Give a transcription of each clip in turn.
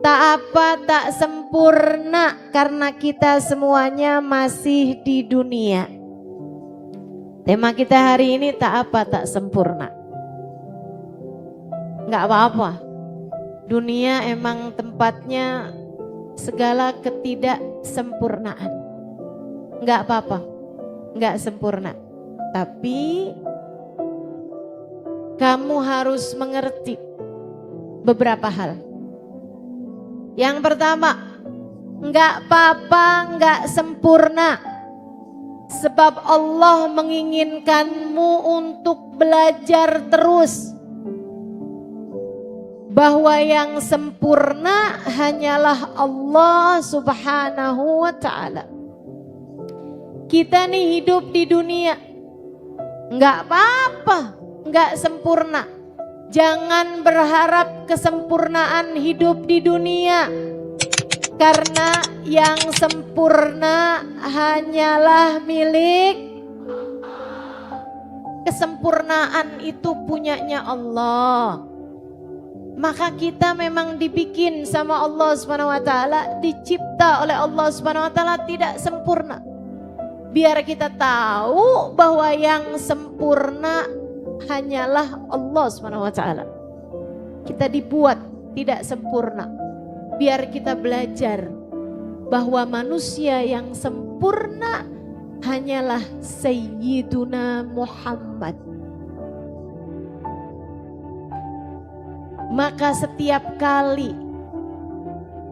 Tak apa, tak sempurna karena kita semuanya masih di dunia. Tema kita hari ini tak apa, tak sempurna. Enggak apa-apa. Dunia emang tempatnya segala ketidaksempurnaan. Enggak apa-apa, enggak sempurna. Tapi kamu harus mengerti beberapa hal. Yang pertama, enggak apa-apa, enggak sempurna. Sebab Allah menginginkanmu untuk belajar terus. Bahwa yang sempurna hanyalah Allah Subhanahu wa ta'ala. Kita nih hidup di dunia, enggak apa-apa, enggak sempurna. Jangan berharap kesempurnaan hidup di dunia. Karena yang sempurna hanyalah milik. Kesempurnaan itu punyanya Allah. Maka kita memang dibikin sama Allah Subhanahu wa taala, dicipta oleh Allah Subhanahu wa taala tidak sempurna. Biar kita tahu bahwa yang sempurna hanyalah Allah Subhanahu wa taala. Kita dibuat tidak sempurna. Biar kita belajar bahwa manusia yang sempurna hanyalah Sayyiduna Muhammad. Maka setiap kali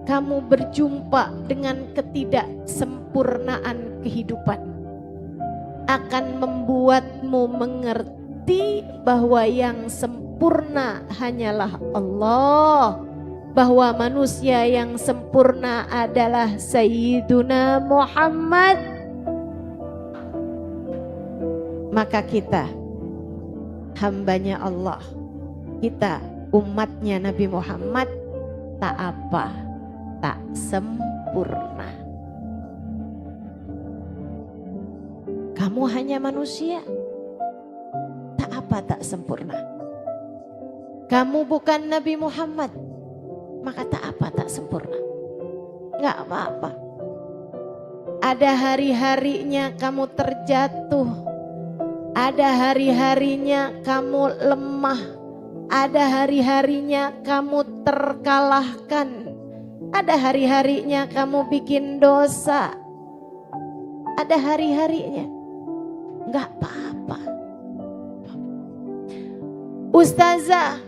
kamu berjumpa dengan ketidaksempurnaan kehidupan akan membuatmu mengerti bahwa yang sempurna hanyalah Allah, bahwa manusia yang sempurna adalah Sayyiduna Muhammad. Maka kita hambanya Allah, kita umatnya Nabi Muhammad, tak apa, tak sempurna. Kamu hanya manusia, tak apa, tak sempurna. Kamu bukan Nabi Muhammad, maka tak apa, tak sempurna. Enggak apa-apa. Ada hari-harinya kamu terjatuh, ada hari-harinya kamu lemah, ada hari-harinya kamu terkalahkan, ada hari-harinya kamu bikin dosa, ada hari-harinya. Enggak apa-apa. Ustazah,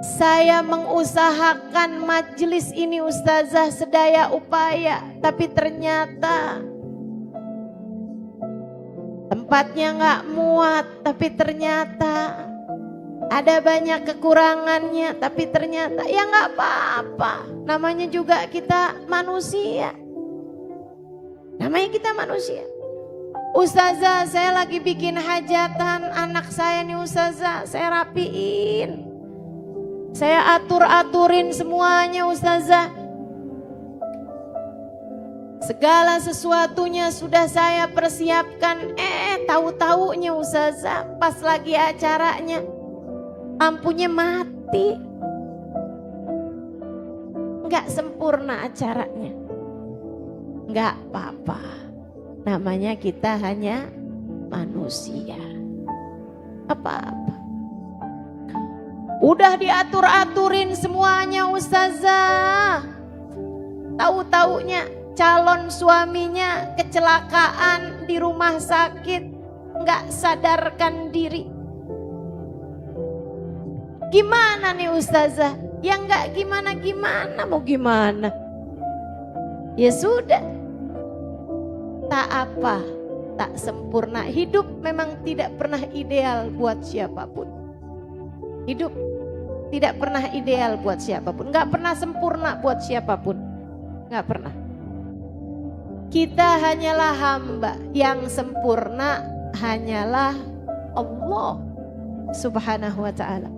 saya mengusahakan majelis ini ustazah sedaya upaya, tapi ternyata tempatnya enggak muat, tapi ternyata ada banyak kekurangannya, tapi ternyata ya enggak apa-apa. Namanya juga kita manusia. Namanya kita manusia. Ustazah, saya lagi bikin hajatan anak saya nih ustazah, saya rapiin. Saya atur-aturin semuanya ustazah. Segala sesuatunya sudah saya persiapkan. Tahu-taunya ustazah, pas lagi acaranya lampunya mati. Enggak sempurna acaranya. Enggak apa-apa. Namanya kita hanya manusia. Apa-apa. Udah diatur-aturin semuanya ustazah. Tahu-taunya calon suaminya kecelakaan di rumah sakit, enggak sadarkan diri. Gimana nih ustazah? Ya enggak gimana-gimana, mau gimana? Ya sudah. Tak apa, tak sempurna. Hidup memang tidak pernah ideal buat siapapun. Hidup tidak pernah ideal buat siapapun. Enggak pernah sempurna buat siapapun. Enggak pernah. Kita hanyalah hamba, yang sempurna hanyalah Allah Subhanahu wa ta'ala.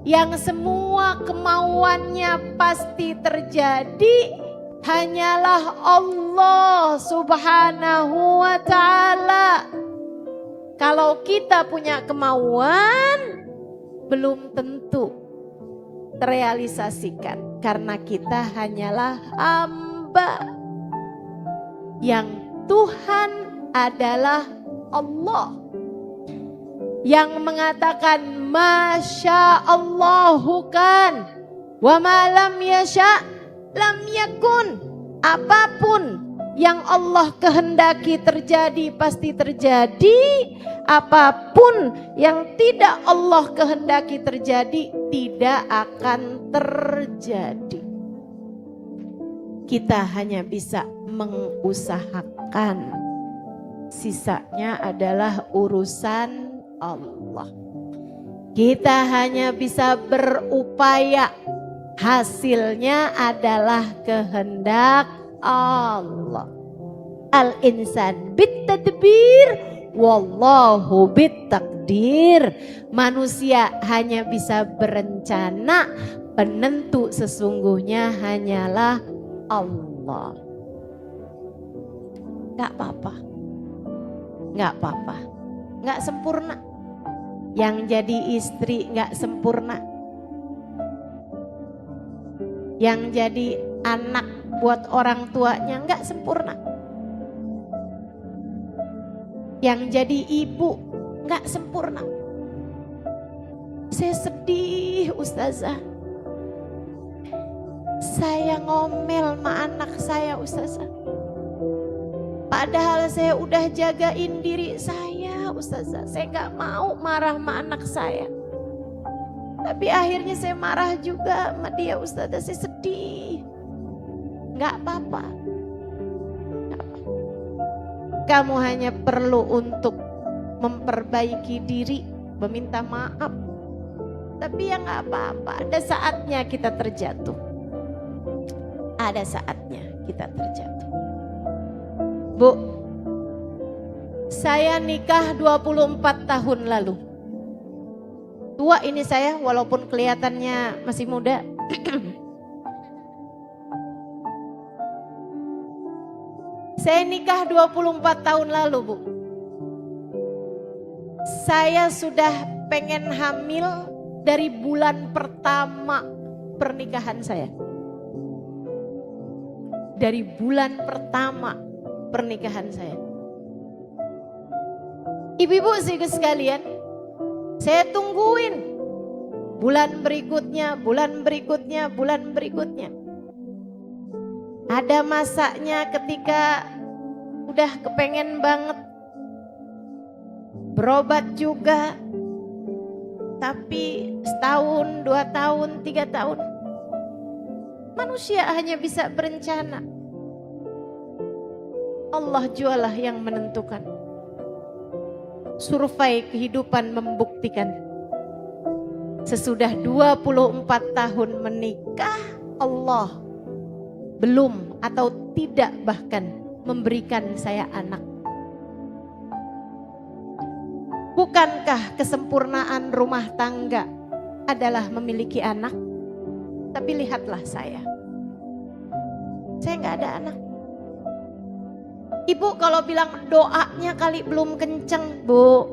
Yang semua kemauannya pasti terjadi hanyalah Allah Subhanahu wa ta'ala. Kalau kita punya kemauan, belum tentu terrealisasikan karena kita hanyalah hamba. Yang Tuhan adalah Allah. Yang mengatakan Masya Allahu kan, wa ma lam yasha lam yakun. Apapun yang Allah kehendaki terjadi pasti terjadi. Apapun yang tidak Allah kehendaki terjadi tidak akan terjadi. Kita hanya bisa mengusahakan. Sisanya adalah urusan Allah. Kita hanya bisa berupaya. Hasilnya adalah kehendak Allah. Al-insan bitadbir, wallahu bitakdir. Manusia hanya bisa berencana, penentu sesungguhnya hanyalah Allah. Gak apa-apa, gak apa-apa, gak sempurna. Yang jadi istri gak sempurna. Yang jadi anak buat orang tuanya gak sempurna. Yang jadi ibu gak sempurna. Saya sedih Ustazah. Saya ngomel sama anak saya Ustazah. Padahal saya udah jagain diri saya Ustazah. Saya gak mau marah sama anak saya. Tapi akhirnya saya marah juga sama dia Ustazah. Saya sedih. Gak apa-apa. Kamu hanya perlu untuk memperbaiki diri, meminta maaf. Tapi ya gak apa-apa. Ada saatnya kita terjatuh. Ada saatnya kita terjatuh. Bu, saya nikah 24 tahun lalu. Tua ini saya walaupun kelihatannya masih muda. Saya nikah 24 tahun lalu, Bu. Saya sudah pengen hamil dari bulan pertama pernikahan saya. Dari bulan pertama pernikahan saya. Ibu-ibu sekalian, saya tungguin bulan berikutnya, bulan berikutnya, bulan berikutnya. Ada masanya ketika udah kepengen banget berobat juga. Tapi setahun, 2 tahun, 3 tahun. Manusia hanya bisa berencana. Allah jualah yang menentukan. Survei kehidupan membuktikan. Sesudah 24 tahun menikah, Allah belum atau tidak bahkan memberikan saya anak. Bukankah kesempurnaan rumah tangga adalah memiliki anak? Tapi lihatlah saya gak ada anak. Ibu kalau bilang doanya kali belum kenceng, Bu.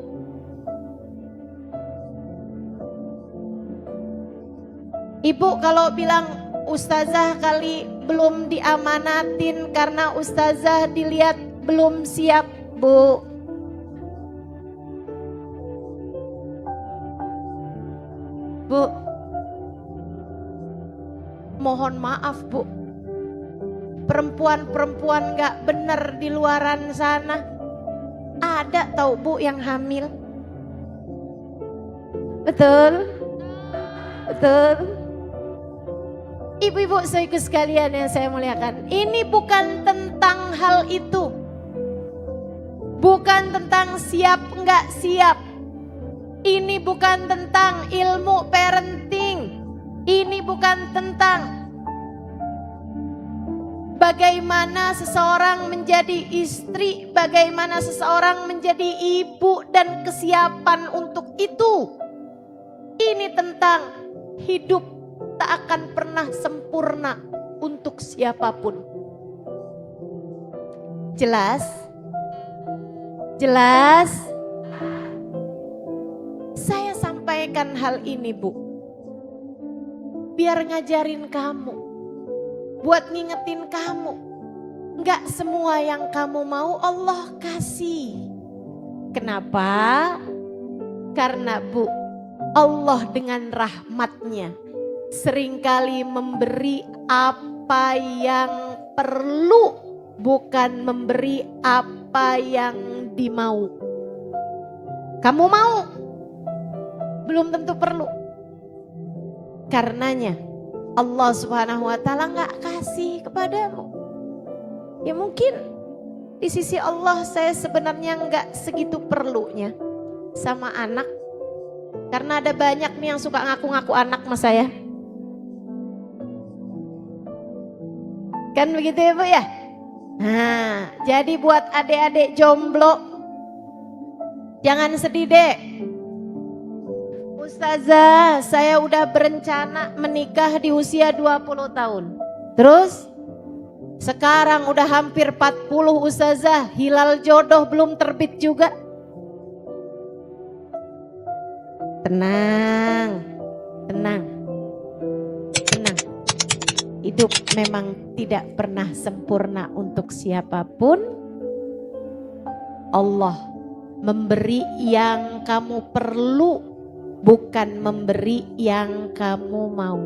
Ibu kalau bilang ustazah kali belum diamanatin karena ustazah dilihat belum siap, Bu. Bu, mohon maaf Bu, perempuan-perempuan gak bener di luaran sana. Ada tahu Bu yang hamil. Betul? Betul? Ibu-ibu saudaraku sekalian yang saya muliakan, ini bukan tentang hal itu. Bukan tentang siap enggak siap. Ini bukan tentang ilmu parenting. Ini bukan tentang bagaimana seseorang menjadi istri, bagaimana seseorang menjadi ibu dan kesiapan untuk itu. Ini tentang hidup tak akan pernah sempurna untuk siapapun. Jelas? Jelas? Saya sampaikan hal ini, Bu. biar ngajarin kamu, buat ngingetin kamu. Enggak semua yang kamu mau Allah kasih. Kenapa? Karena Bu, Allah dengan rahmatnya seringkali memberi apa yang perlu, bukan memberi apa yang dimau. Kamu mau, belum tentu perlu. Karenanya Allah Subhanahu wa Ta'ala gak kasih kepadamu. Ya mungkin di sisi Allah saya sebenarnya gak segitu perlunya sama anak. Karena ada banyak nih yang suka ngaku-ngaku anak sama saya. Kan begitu ya Bu ya? Nah, jadi buat adik-adik jomblo, jangan sedih dek. Ustazah, saya udah berencana menikah di usia 20 tahun. Terus? Sekarang udah hampir 40 ustazah, hilal jodoh belum terbit juga. Tenang, tenang, tenang. Hidup memang tidak pernah sempurna untuk siapapun. Allah memberi yang kamu perlu, bukan memberi yang kamu mau.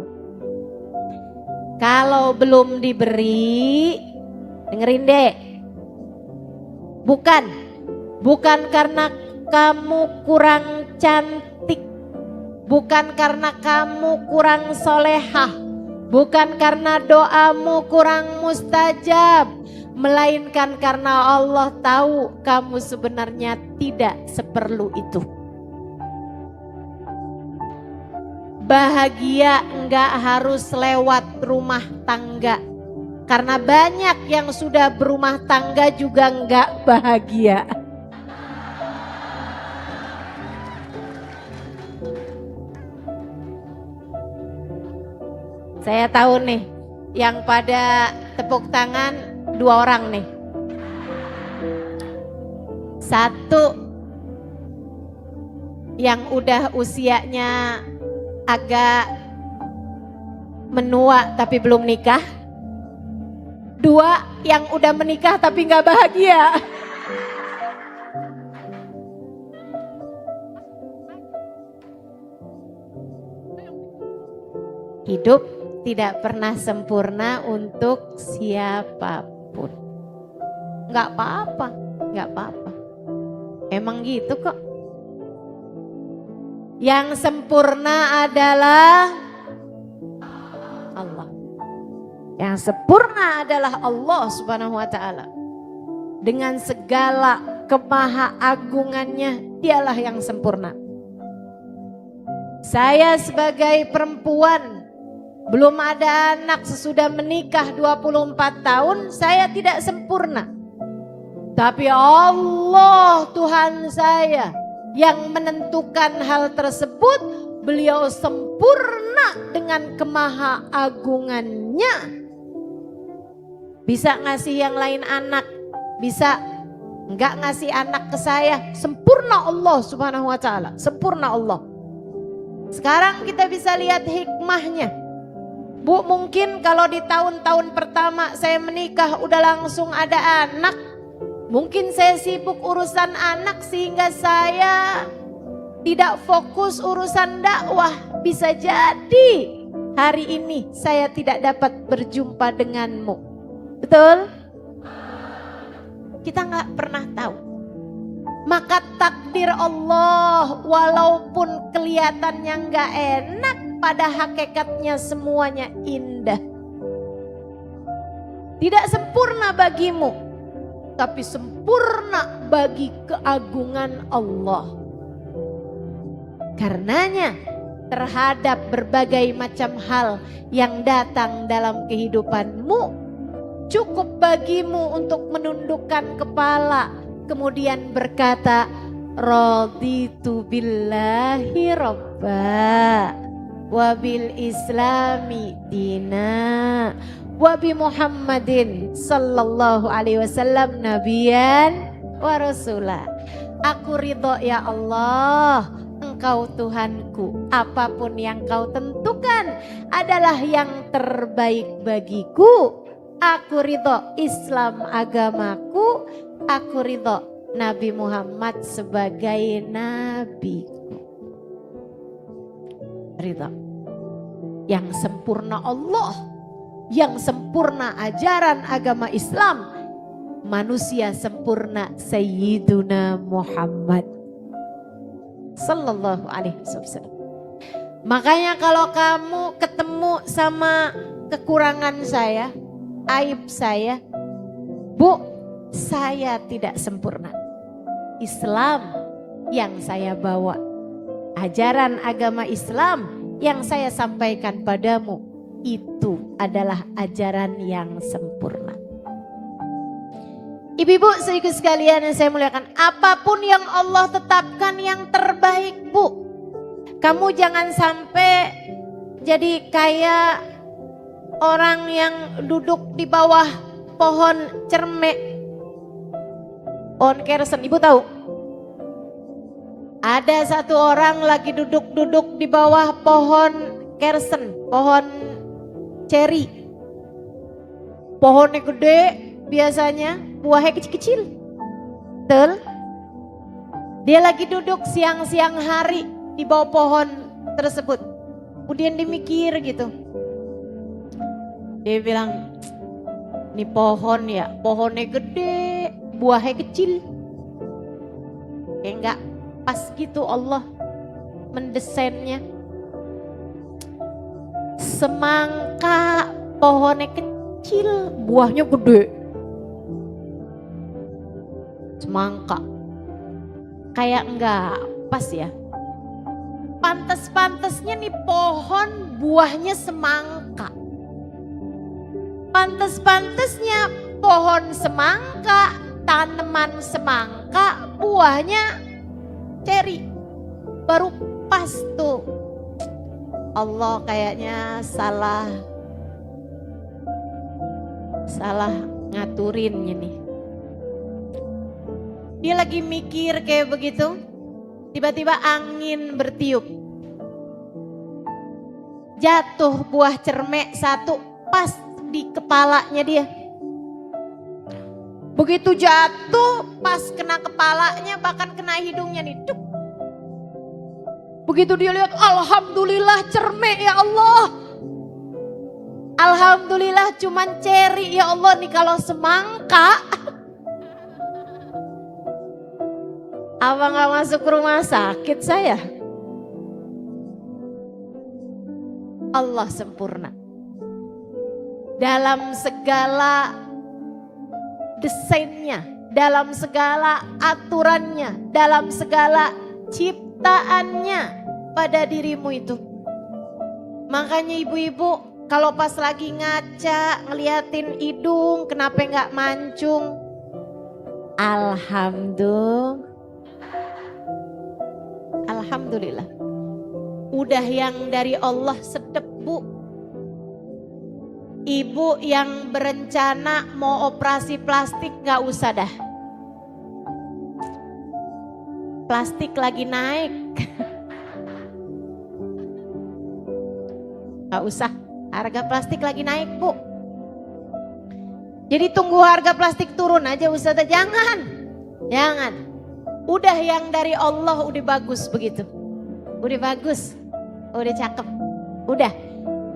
Kalau belum diberi, dengerin deh. Bukan karena kamu kurang cantik, bukan karena kamu kurang solehah, bukan karena doamu kurang mustajab, melainkan karena Allah tahu kamu sebenarnya tidak seperlu itu. Bahagia enggak harus lewat rumah tangga. Karena banyak yang sudah berumah tangga juga enggak bahagia. Saya tahu nih, yang pada tepuk tangan 2 orang nih. Satu yang udah usianya agak menua tapi belum nikah. 2 yang udah menikah tapi gak bahagia. Hidup tidak pernah sempurna untuk siapapun. Gak apa-apa, gak apa-apa. Emang gitu kok. Yang sempurna adalah Allah. Yang sempurna adalah Allah Subhanahu wa Ta'ala. Dengan segala kemahaagungannya, dialah yang sempurna. Saya sebagai perempuan, belum ada anak, sesudah menikah 24 tahun, saya tidak sempurna. Tapi Allah Tuhan saya yang menentukan hal tersebut, beliau sempurna dengan kemahaagungannya. Bisa ngasih yang lain anak, bisa enggak ngasih anak ke saya, sempurna Allah Subhanahu wa Ta'ala, sempurna Allah. Sekarang kita bisa lihat hikmahnya. Bu, mungkin kalau di tahun-tahun pertama saya menikah udah langsung ada anak, mungkin saya sibuk urusan anak sehingga saya tidak fokus urusan dakwah. Bisa jadi hari ini saya tidak dapat berjumpa denganmu. Betul? Kita nggak pernah tahu. Maka takdir Allah walaupun kelihatannya nggak enak, pada hakikatnya semuanya indah. Tidak sempurna bagimu, tapi sempurna bagi keagungan Allah. Karenanya terhadap berbagai macam hal yang datang dalam kehidupanmu, cukup bagimu untuk menundukkan kepala, kemudian berkata, raditu billahi robba, wabil islami dina, wabi Muhammadin sallallahu alaihi wasallam nabiyan wa rasulah. Aku ridho ya Allah, Engkau Tuhanku, apapun yang kau tentukan adalah yang terbaik bagiku. Aku ridho Islam agamaku, aku ridho Nabi Muhammad sebagai nabiku. Ridho. Yang sempurna Allah, yang sempurna ajaran agama Islam, manusia sempurna Sayyiduna Muhammad Sallallahu Alaihi Wasallam. Makanya kalau kamu ketemu sama kekurangan saya, aib saya, Bu, saya tidak sempurna. Islam yang saya bawa, ajaran agama Islam yang saya sampaikan padamu, itu adalah ajaran yang sempurna. Ibu-ibu sekaligus sekalian yang saya muliakan, apapun yang Allah tetapkan yang terbaik, Bu. Kamu jangan sampai jadi kayak orang yang duduk di bawah pohon cermek, pohon kersen. Ibu tahu? Ada satu orang lagi duduk-duduk di bawah pohon kersen, pohon ceri. Pohonnya gede biasanya, buahnya kecil-kecil. Betul? Dia lagi duduk siang-siang hari di bawah pohon tersebut. Kemudian dia mikir gitu. Dia bilang, ini pohon ya, pohonnya gede, buahnya kecil. Kayak enggak pas gitu Allah mendesainnya. Semangka pohonnya kecil, buahnya gede. Semangka kayak enggak pas ya. Pantes-pantesnya nih pohon buahnya semangka. Pantes-pantesnya pohon semangka, tanaman semangka, buahnya ceri. Baru pas tuh. Allah kayaknya salah ngaturin ini. Dia lagi mikir kayak begitu, tiba-tiba angin bertiup. Jatuh buah cermek satu pas di kepalanya dia. Begitu jatuh, pas kena kepalanya, bahkan kena hidungnya nih. Duk. Begitu dia lihat, alhamdulillah cermek ya Allah. Alhamdulillah cuman ceri ya Allah, nih kalau semangka. Apa gak masuk rumah sakit saya? Allah sempurna. Dalam segala desainnya, dalam segala aturannya, dalam segala ciptaannya pada dirimu itu. Makanya ibu-ibu kalau pas lagi ngaca ngeliatin hidung, kenapa nggak mancung? Alhamdulillah. Udah yang dari Allah sedep, Bu. Ibu yang berencana mau operasi plastik gak usah dah. Plastik lagi naik. Gak usah, harga plastik lagi naik, Bu. Jadi tunggu harga plastik turun aja Ustazah. Jangan. Udah yang dari Allah udah bagus begitu. Udah bagus, udah cakep. Udah.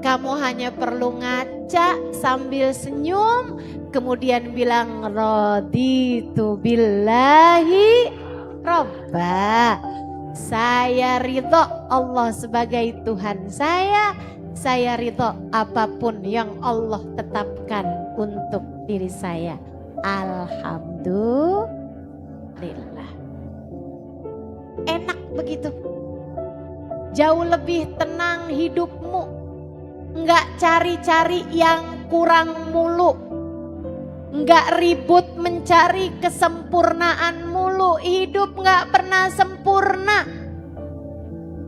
Kamu hanya perlu ngaca sambil senyum, kemudian bilang raditu billahi robba. Saya ridho Allah sebagai Tuhan saya ridho apapun yang Allah tetapkan untuk diri saya. Alhamdulillah. Enak begitu. Jauh lebih tenang hidupmu. Enggak cari-cari yang kurang mulu. Enggak ribut mencari kesempurnaan mulu. Hidup enggak pernah sempurna.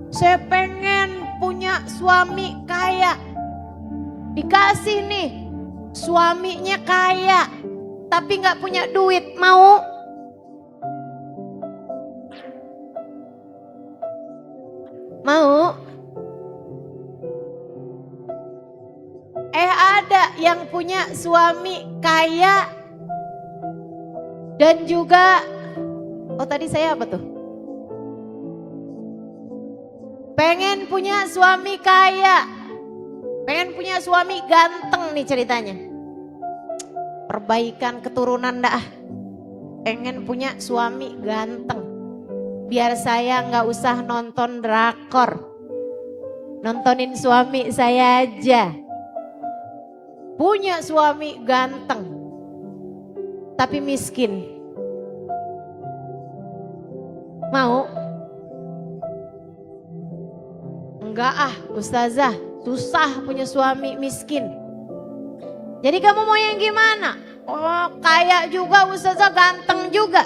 Saya pengen punya suami kaya. Dikasih nih suaminya kaya. Tapi enggak punya duit, mau? Mau? Ada yang punya suami kaya dan juga, oh tadi saya apa tuh? Pengen punya suami kaya, pengen punya suami ganteng nih ceritanya. Perbaikan keturunan dah. Pengen punya suami ganteng. Biar saya nggak usah nonton drakor. Nontonin suami saya aja. Punya suami ganteng. Tapi miskin. Mau? Enggak Ustazah, susah punya suami miskin. Jadi kamu mau yang gimana? Oh, kaya juga Ustazah, ganteng juga.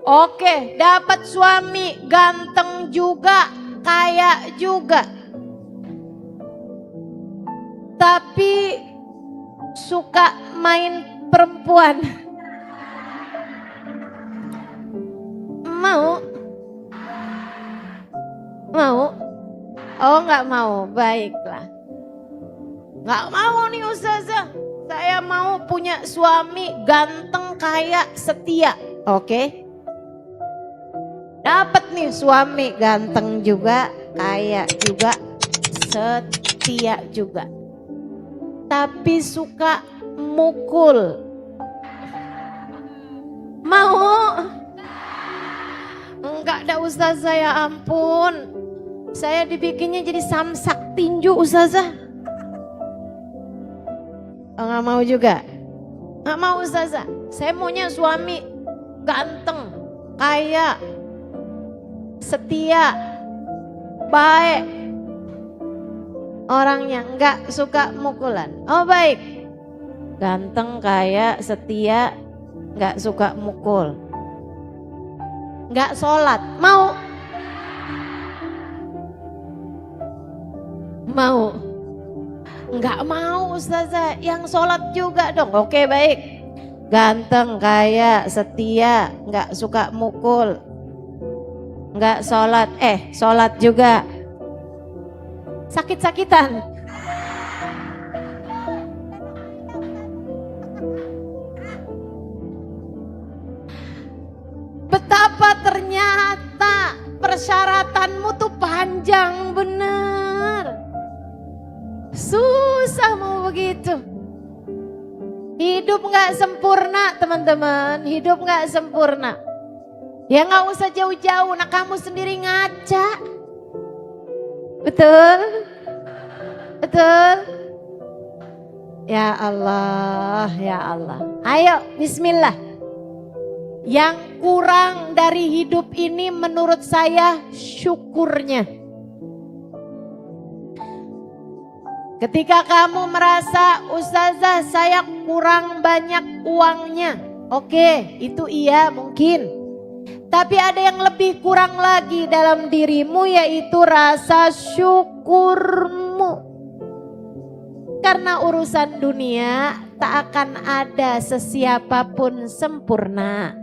Oke, dapat suami ganteng juga, kaya juga. Tapi suka main perempuan. Mau? Mau? Oh nggak mau, baiklah. Nggak mau nih Ustazah. Saya mau punya suami ganteng, kaya, setia. Oke. Dapat nih suami ganteng juga, kaya juga, setia juga. Tapi suka mukul. Mau? Enggak ada Ustazah, ya ampun. Saya dibikinnya jadi samsak tinju Ustazah. Oh, gak mau juga? Gak mau Ustazah. Saya maunya suami ganteng, kaya, setia, baik. Orangnya gak suka mukulan. Oh baik. Ganteng, kaya, setia, gak suka mukul. Gak sholat. Mau? Mau? Enggak mau Ustazah, yang sholat juga dong. Oke baik. Ganteng, kaya, setia, enggak suka mukul, enggak sholat, sholat juga. Sakit-sakitan. Betapa ternyata persyaratanmu tuh panjang bener. Susah mau begitu. Hidup gak sempurna teman-teman. Hidup gak sempurna. Ya gak usah jauh-jauh. Nah kamu sendiri ngaca. Betul? Betul? Ya Allah, ya Allah. Ayo bismillah. Yang kurang dari hidup ini menurut saya syukurnya. Ketika kamu merasa Ustazah saya kurang banyak uangnya. Oke, itu iya mungkin. Tapi ada yang lebih kurang lagi dalam dirimu, yaitu rasa syukurmu. Karena urusan dunia tak akan ada sesiapapun sempurna.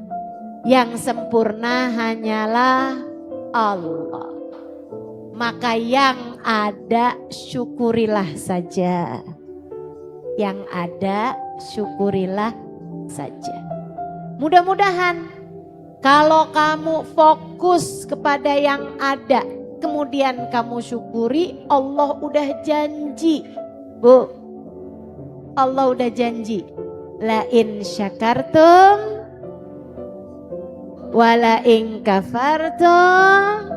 Yang sempurna hanyalah Allah. Maka yang ada syukurilah saja. Yang ada syukurilah saja. Mudah-mudahan kalau kamu fokus kepada yang ada, kemudian kamu syukuri, Allah udah janji. Bu, Allah udah janji. La in syakartum wala in kafartum.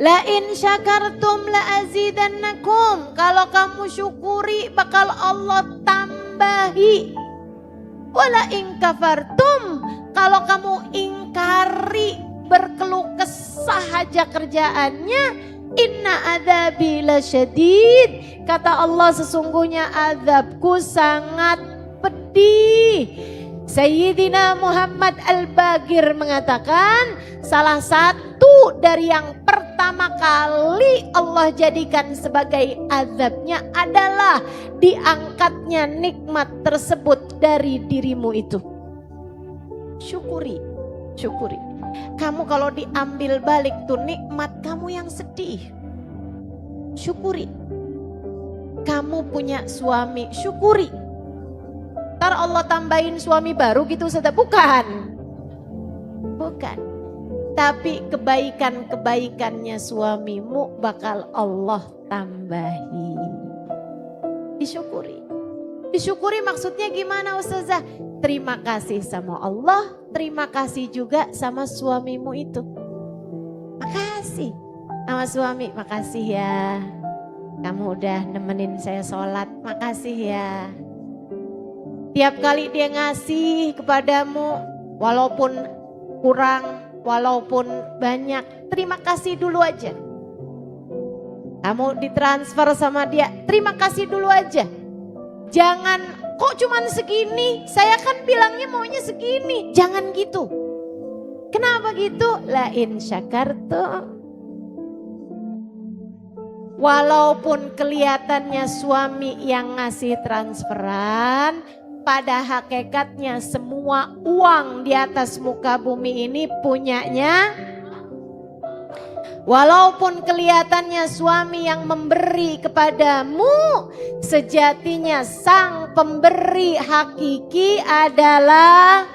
La in syakartum la azidannakum. Kalau kamu syukuri bakal Allah tambahi. Wala in kafartum. Kalau kamu ingkari, berkeluh kesah aja kerjaannya, inna adzabi lasyadid. Kata Allah, sesungguhnya azabku sangat pedih. Sayyidina Muhammad Al-Bagir mengatakan, salah satu dari yang pertama kali Allah jadikan sebagai azabnya adalah diangkatnya nikmat tersebut dari dirimu itu. Syukuri, syukuri. Kamu kalau diambil balik tuh nikmat kamu yang sedih. Syukuri. Kamu punya suami, syukuri. Ntar Allah tambahin suami baru gitu Ustazah. Bukan. Tapi kebaikan-kebaikannya suamimu bakal Allah tambahi. Disyukuri. Disyukuri maksudnya gimana Ustazah? Terima kasih sama Allah, terima kasih juga sama suamimu itu. Makasih sama suami, makasih ya. Kamu udah nemenin saya sholat, makasih ya. Tiap kali dia ngasih kepadamu, walaupun kurang, walaupun banyak, terima kasih dulu aja. Kamu ditransfer sama dia, terima kasih dulu aja. Jangan, kok cuman segini, saya kan bilangnya maunya segini. Jangan gitu. Kenapa gitu? La in syakartum. Walaupun kelihatannya suami yang ngasih transferan, pada hakikatnya semua uang di atas muka bumi ini punyanya. Walaupun kelihatannya suami yang memberi kepadamu, sejatinya sang pemberi hakiki adalah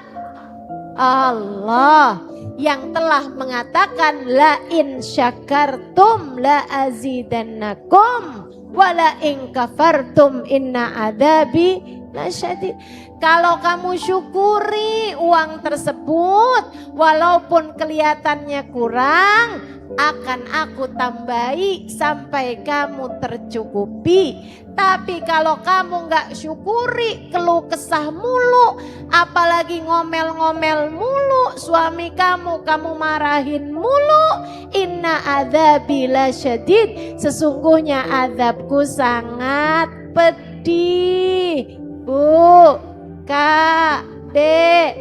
Allah yang telah mengatakan la in syakartum la azidannakum wa la in kafartum inna adabi lasyadid. Kalau kamu syukuri uang tersebut walaupun kelihatannya kurang, akan aku tambahi sampai kamu tercukupi. Tapi kalau kamu gak syukuri, keluh kesah mulu, apalagi ngomel-ngomel mulu, suami kamu marahin mulu, inna adzabi lasyadid, sesungguhnya azabku sangat pedih. Bu, Kak, Dek,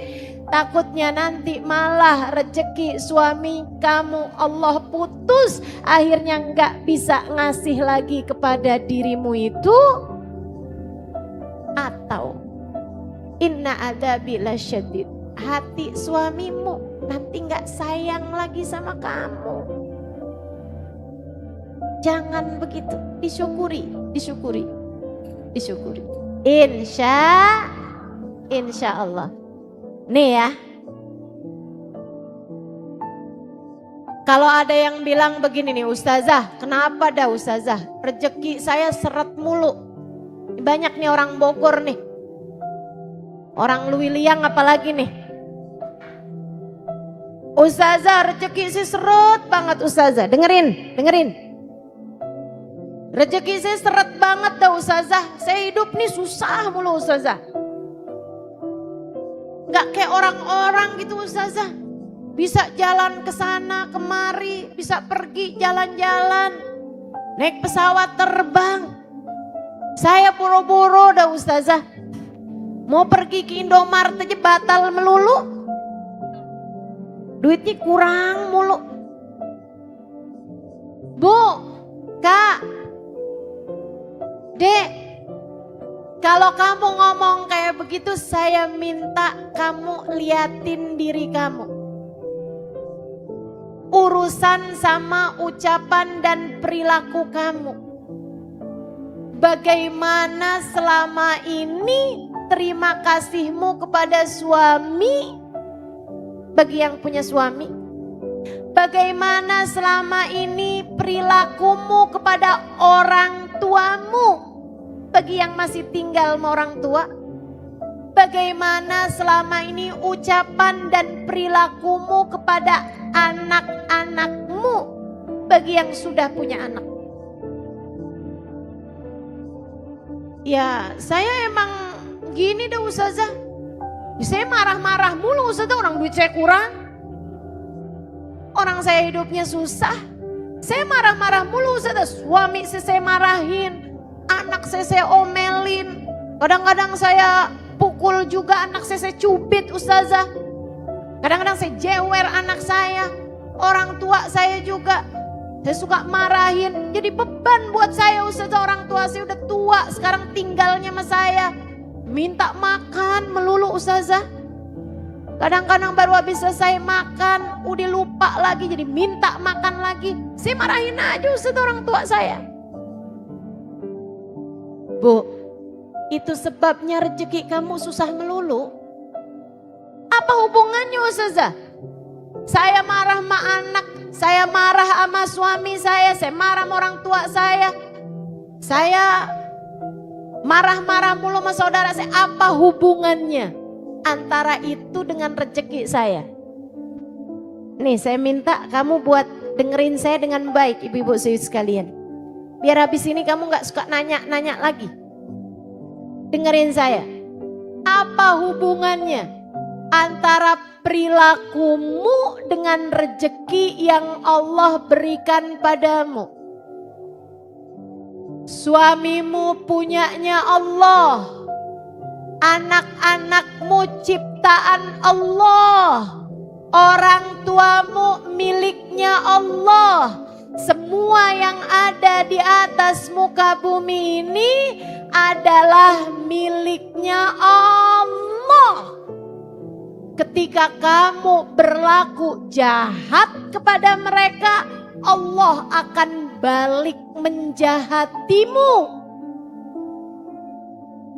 takutnya nanti malah rezeki suami kamu Allah putus, akhirnya nggak bisa ngasih lagi kepada dirimu itu. Atau inna adzabi lasyadid, hati suamimu nanti nggak sayang lagi sama kamu. Jangan begitu, disyukuri. Insya Allah. Nih ya. Kalau ada yang bilang begini nih, Ustazah, kenapa dah Ustazah? Rezeki saya seret mulu. Banyak nih orang Bogor nih. Orang Luwiliang apalagi nih. Ustazah, rezeki saya seret banget Ustazah. Dengerin. Rezeki saya seret banget dah Ustazah. Saya hidup nih susah mulu Ustazah. Gak kayak orang-orang gitu Ustazah. Bisa jalan ke sana kemari, bisa pergi jalan-jalan, naik pesawat terbang. Saya boro-boro dah Ustazah. Mau pergi ke Indomaret aja batal melulu. Duitnya kurang mulu. Bu, Kak, Dek, kalau kamu ngomong kayak begitu, saya minta kamu liatin diri kamu. Urusan sama ucapan dan perilaku kamu. Bagaimana selama ini terima kasihmu kepada suami, bagi yang punya suami. Bagaimana selama ini perilakumu kepada orang tuamu, bagi yang masih tinggal sama orang tua. Bagaimana selama ini ucapan dan perilakumu kepada anak-anakmu, bagi yang sudah punya anak. Ya saya emang gini deh Ustazah. Saya marah-marah mulu Ustazah, orang duit saya kurang. Orang saya hidupnya susah. Saya marah-marah mulu Ustazah, suami saya marahin. Anak saya omelin. Kadang-kadang saya pukul juga anak saya cubit Ustazah. Kadang-kadang saya jewer anak saya. Orang tua saya juga. Saya suka marahin. Jadi beban buat saya Ustazah, orang tua saya udah tua. Sekarang tinggalnya sama saya. Minta makan melulu Ustazah. Kadang-kadang baru habis selesai makan, udah lupa lagi, jadi minta makan lagi. Saya marahin aja Ustaz orang tua saya. Bu, itu sebabnya rezeki kamu susah melulu. Apa hubungannya Ustazah? Saya marah sama anak, saya marah sama suami saya marah sama orang tua saya marah-marah mulu sama saudara saya. Apa hubungannya antara itu dengan rezeki saya? Nih saya minta kamu buat dengerin saya dengan baik ibu-ibu sekalian. Biar habis ini kamu gak suka nanya-nanya lagi. Dengerin saya. Apa hubungannya antara perilakumu dengan rezeki yang Allah berikan padamu? Suamimu punyanya Allah, anak-anakmu ciptaan Allah, orang tuamu miliknya Allah. Semua yang ada di atas muka bumi ini adalah miliknya Allah. Ketika kamu berlaku jahat kepada mereka, Allah akan balik menjahatimu.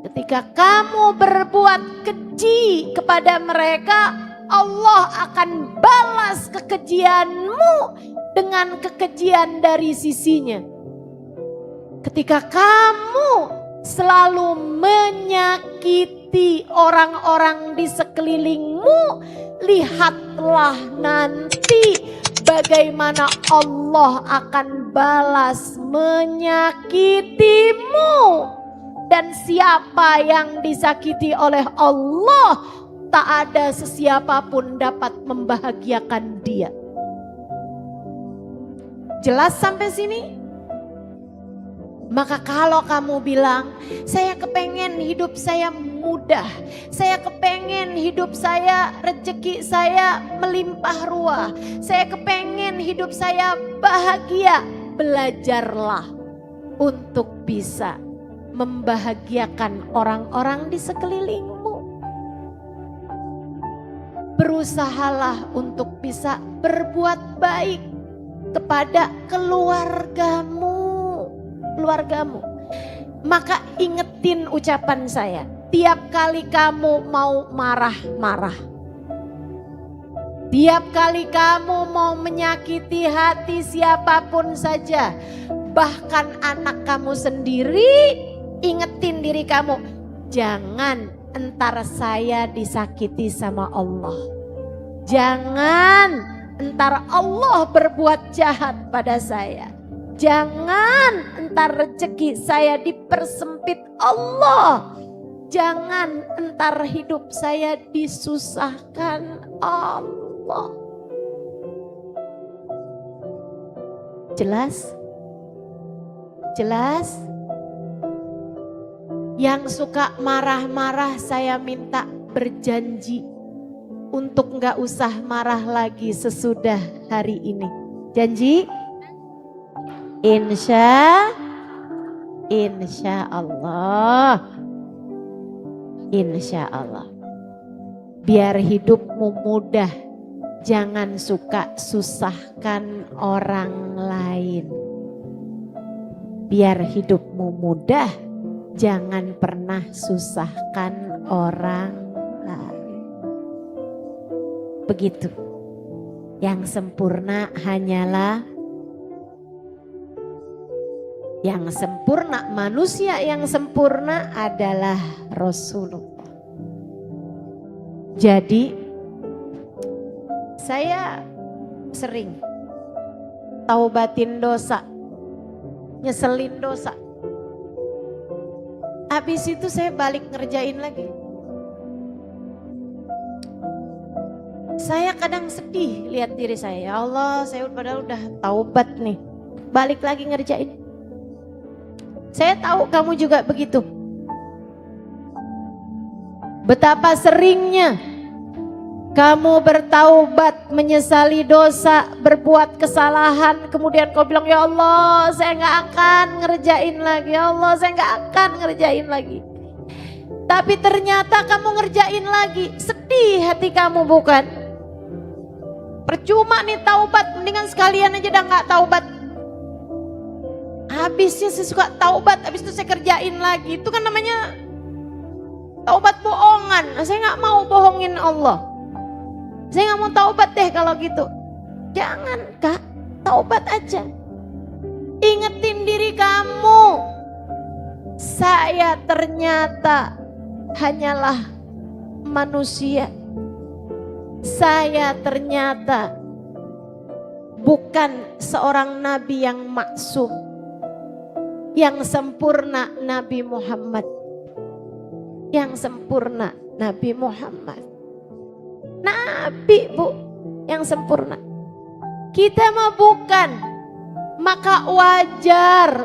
Ketika kamu berbuat keji kepada mereka, Allah akan balas kekejianmu dengan kekejian dari sisinya. Ketika kamu selalu menyakiti orang-orang di sekelilingmu, lihatlah nanti bagaimana Allah akan balas menyakitimu. Dan siapa yang disakiti oleh Allah, tak ada sesiapapun dapat membahagiakan dia. Jelas sampai sini? Maka kalau kamu bilang, saya kepengen hidup saya mudah, saya kepengen hidup saya, rezeki saya melimpah ruah, saya kepengen hidup saya bahagia, belajarlah untuk bisa membahagiakan orang-orang di sekelilingmu. Berusahalah untuk bisa berbuat baik kepada keluargamu. Maka ingetin ucapan saya, tiap kali kamu mau marah-marah, tiap kali kamu mau menyakiti hati siapapun saja, bahkan anak kamu sendiri, ingetin diri kamu, jangan entar saya disakiti sama Allah. Jangan entar Allah berbuat jahat pada saya. Jangan entar rezeki saya dipersempit Allah. Jangan entar hidup saya disusahkan Allah. Jelas? Jelas? Yang suka marah-marah saya minta berjanji untuk gak usah marah lagi sesudah hari ini. Janji? Insya Allah. Insya Allah. Biar hidupmu mudah, jangan suka susahkan orang lain. Biar hidupmu mudah, jangan pernah susahkan orang lain. Begitu. Yang sempurna hanyalah manusia yang sempurna adalah Rasulullah. Jadi saya sering taubatin dosa, nyeselin dosa. Habis itu saya balik ngerjain lagi. Saya kadang sedih lihat diri saya, ya Allah saya padahal udah taubat nih, balik lagi ngerjain. Saya tahu kamu juga begitu. Betapa seringnya kamu bertaubat, menyesali dosa, berbuat kesalahan, kemudian kau bilang, ya Allah saya gak akan ngerjain lagi, ya Allah saya gak akan ngerjain lagi. Tapi ternyata kamu ngerjain lagi. Sedih hati kamu bukan? Percuma nih taubat, mendingan sekalian aja dah gak taubat. Habisnya saya suka taubat, habis itu saya kerjain lagi. Itu kan namanya taubat bohongan. Saya gak mau bohongin Allah. Saya gak mau taubat deh kalau gitu. Jangan Kak, taubat aja. Ingetin diri kamu. Saya ternyata hanyalah manusia. Saya ternyata bukan seorang nabi yang maksum. Yang sempurna Nabi Muhammad. Yang sempurna Nabi Muhammad. Nabi Bu, yang sempurna. Kita mah bukan. Maka wajar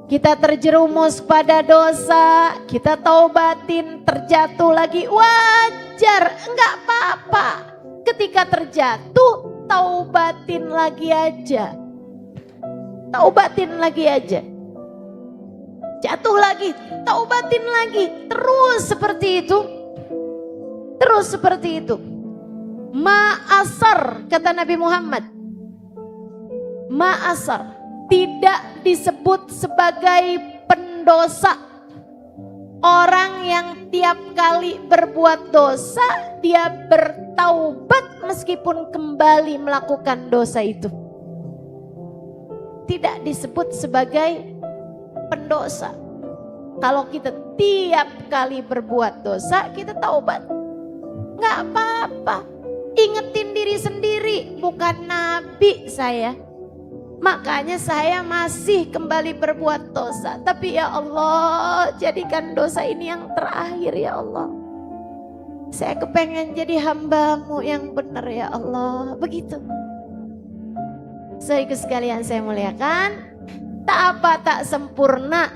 kita terjerumus pada dosa, kita taubatin, terjatuh lagi, wajar, enggak apa-apa. Ketika terjatuh, taubatin lagi aja. Taubatin lagi aja. Jatuh lagi, taubatin lagi. Terus seperti itu. Terus seperti itu. Ma'asar, kata Nabi Muhammad. Ma'asar tidak disebut sebagai pendosa. Orang yang tiap kali berbuat dosa, dia bertaubat meskipun kembali melakukan dosa itu. Tidak disebut sebagai pendosa. Kalau kita tiap kali berbuat dosa, kita taubat. Nggak apa-apa. Ingetin diri sendiri, bukan nabi saya. Makanya saya masih kembali berbuat dosa. Tapi ya Allah, jadikan dosa ini yang terakhir ya Allah. Saya kepengen jadi hamba-Mu yang benar ya Allah. Begitu. Saudaraku sekalian saya muliakan, tak apa tak sempurna.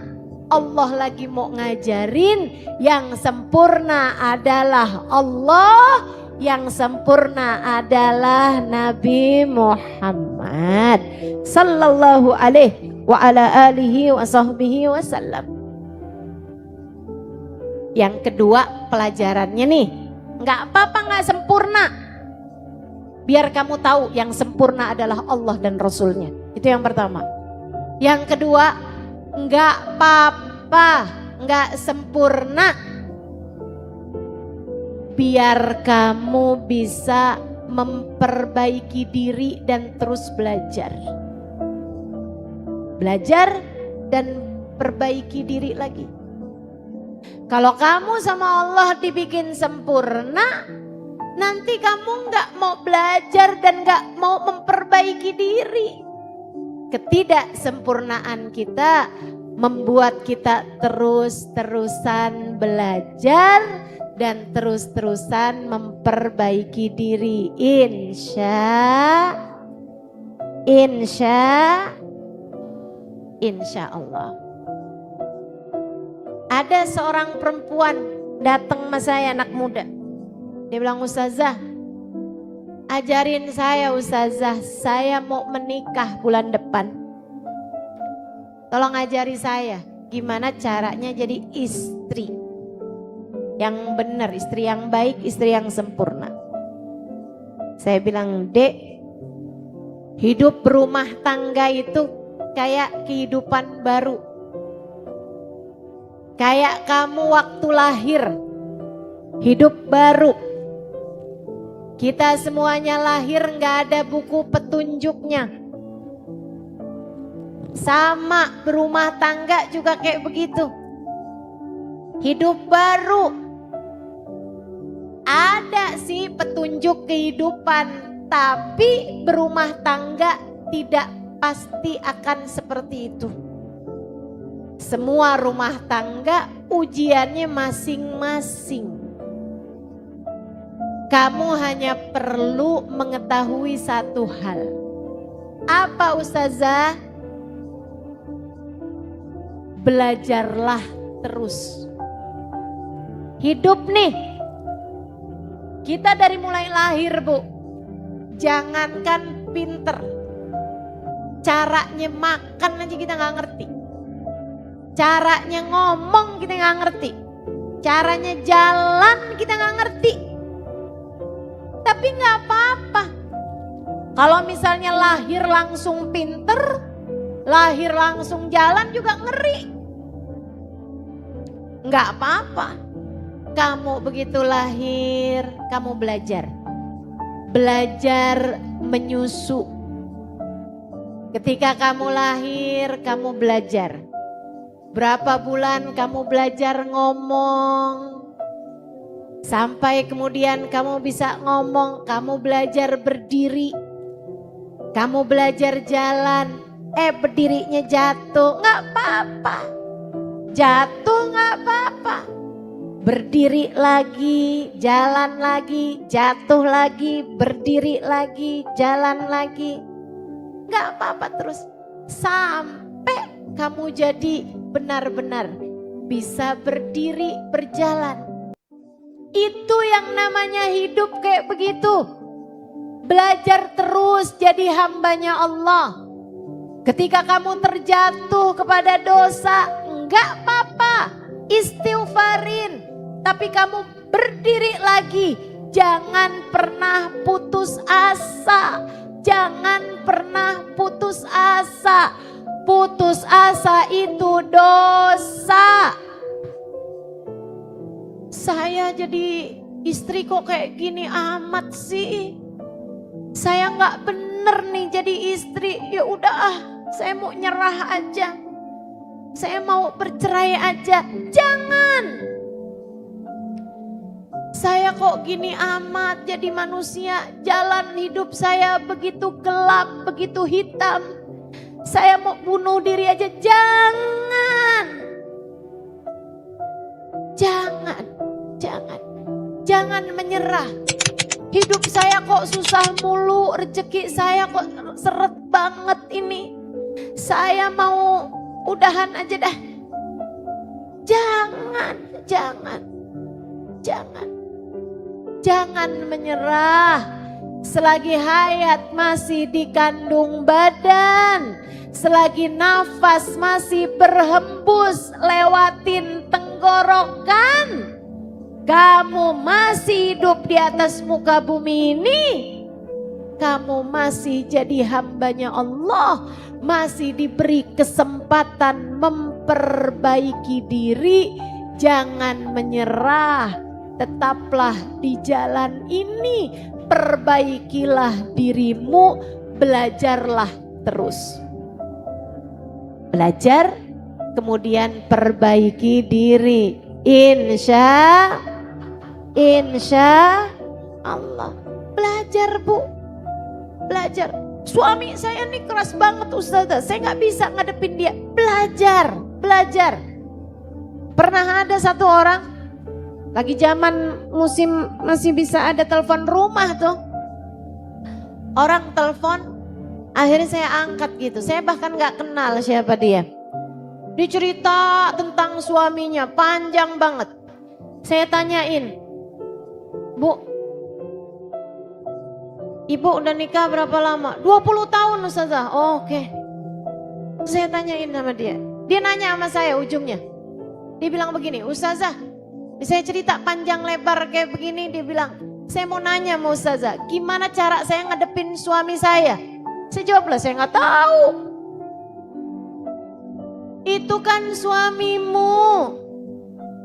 Allah lagi mau ngajarin, yang sempurna adalah Allah, yang sempurna adalah Nabi Muhammad sallallahu alaihi wa ala alihi wa sahbihi wasallam. Yang kedua pelajarannya nih, nggak apa-apa nggak sempurna. Biar kamu tahu yang sempurna adalah Allah dan Rasulnya. Itu yang pertama. Yang kedua, nggak apa-apa, nggak sempurna. Biar kamu bisa memperbaiki diri dan terus belajar. Belajar dan perbaiki diri lagi. Kalau kamu sama Allah dibikin sempurna, nanti kamu nggak mau belajar dan nggak mau memperbaiki diri. Ketidaksempurnaan kita membuat kita terus-terusan belajar dan terus-terusan memperbaiki diri. Insya Allah. Ada seorang perempuan datang sama saya, anak muda. Dia bilang, Ustazah, ajarin saya Ustazah, saya mau menikah bulan depan. Tolong ajari saya gimana caranya jadi istri yang benar, istri yang baik, istri yang sempurna. Saya bilang, Dek, hidup berumah tangga itu kayak kehidupan baru. Kayak kamu waktu lahir, hidup baru. Kita semuanya lahir gak ada buku petunjuknya. Sama berumah tangga juga kayak begitu. Hidup baru. Ada sih petunjuk kehidupan, tapi berumah tangga tidak pasti akan seperti itu. Semua rumah tangga ujiannya masing-masing. Kamu hanya perlu mengetahui satu hal. Apa Ustazah? Belajarlah terus. Hidup nih, kita dari mulai lahir Bu, jangankan pinter, caranya makan aja kita gak ngerti. Caranya ngomong kita gak ngerti. Caranya jalan kita nggak ngerti. Tapi nggak apa-apa. Kalau misalnya lahir langsung pinter, lahir langsung jalan juga ngeri. Nggak apa-apa. Kamu begitu lahir, kamu belajar. Belajar menyusu. Ketika kamu lahir, kamu belajar. Berapa bulan kamu belajar ngomong. Sampai kemudian kamu bisa ngomong, kamu belajar berdiri. Kamu belajar jalan, berdirinya jatuh, nggak apa-apa. Jatuh nggak apa-apa. Berdiri lagi, jalan lagi, jatuh lagi, berdiri lagi, jalan lagi. Nggak apa-apa terus. Sampai kamu jadi benar-benar bisa berdiri, berjalan. Itu yang namanya hidup kayak begitu. Belajar terus jadi hambanya Allah. Ketika kamu terjatuh kepada dosa, enggak apa-apa, istighfarin. Tapi kamu berdiri lagi. Jangan pernah putus asa. Jangan pernah putus asa. Putus asa itu dosa. Saya jadi istri kok kayak gini amat sih. Saya nggak bener nih jadi istri. Ya udah saya mau nyerah aja. Saya mau bercerai aja. Jangan. Saya kok gini amat jadi manusia. Jalan hidup saya begitu gelap, begitu hitam. Saya mau bunuh diri aja. Jangan. Jangan. Jangan. Jangan menyerah. Hidup saya kok susah mulu, rezeki saya kok seret banget ini. Saya mau udahan aja dah. Jangan, jangan, jangan. Jangan menyerah. Selagi hayat masih di kandung badan, selagi nafas masih berhembus lewatin tenggorokan, kamu masih hidup di atas muka bumi ini. Kamu masih jadi hambanya Allah. Masih diberi kesempatan memperbaiki diri. Jangan menyerah. Tetaplah di jalan ini. Perbaikilah dirimu. Belajarlah terus. Belajar. Kemudian perbaiki diri. Insya Allah. Belajar bu. Belajar. Suami saya nih keras banget Ustazah. Saya gak bisa ngadepin dia. Belajar. Belajar. Pernah ada satu orang. Lagi zaman musim masih bisa ada telepon rumah tuh. Orang telepon. Akhirnya saya angkat gitu. Saya bahkan gak kenal siapa dia. Dia cerita tentang suaminya. Panjang banget. Saya tanyain. Bu, ibu udah nikah berapa lama? 20 tahun Ustazah. Oh, oke. Saya tanyain sama dia. Dia nanya sama saya ujungnya. Dia bilang begini, Ustazah, saya cerita panjang lebar kayak begini. Dia bilang, saya mau nanya sama Ustazah, gimana cara saya ngadepin suami saya? Saya jawab lah, saya gak tahu. Itu kan suamimu.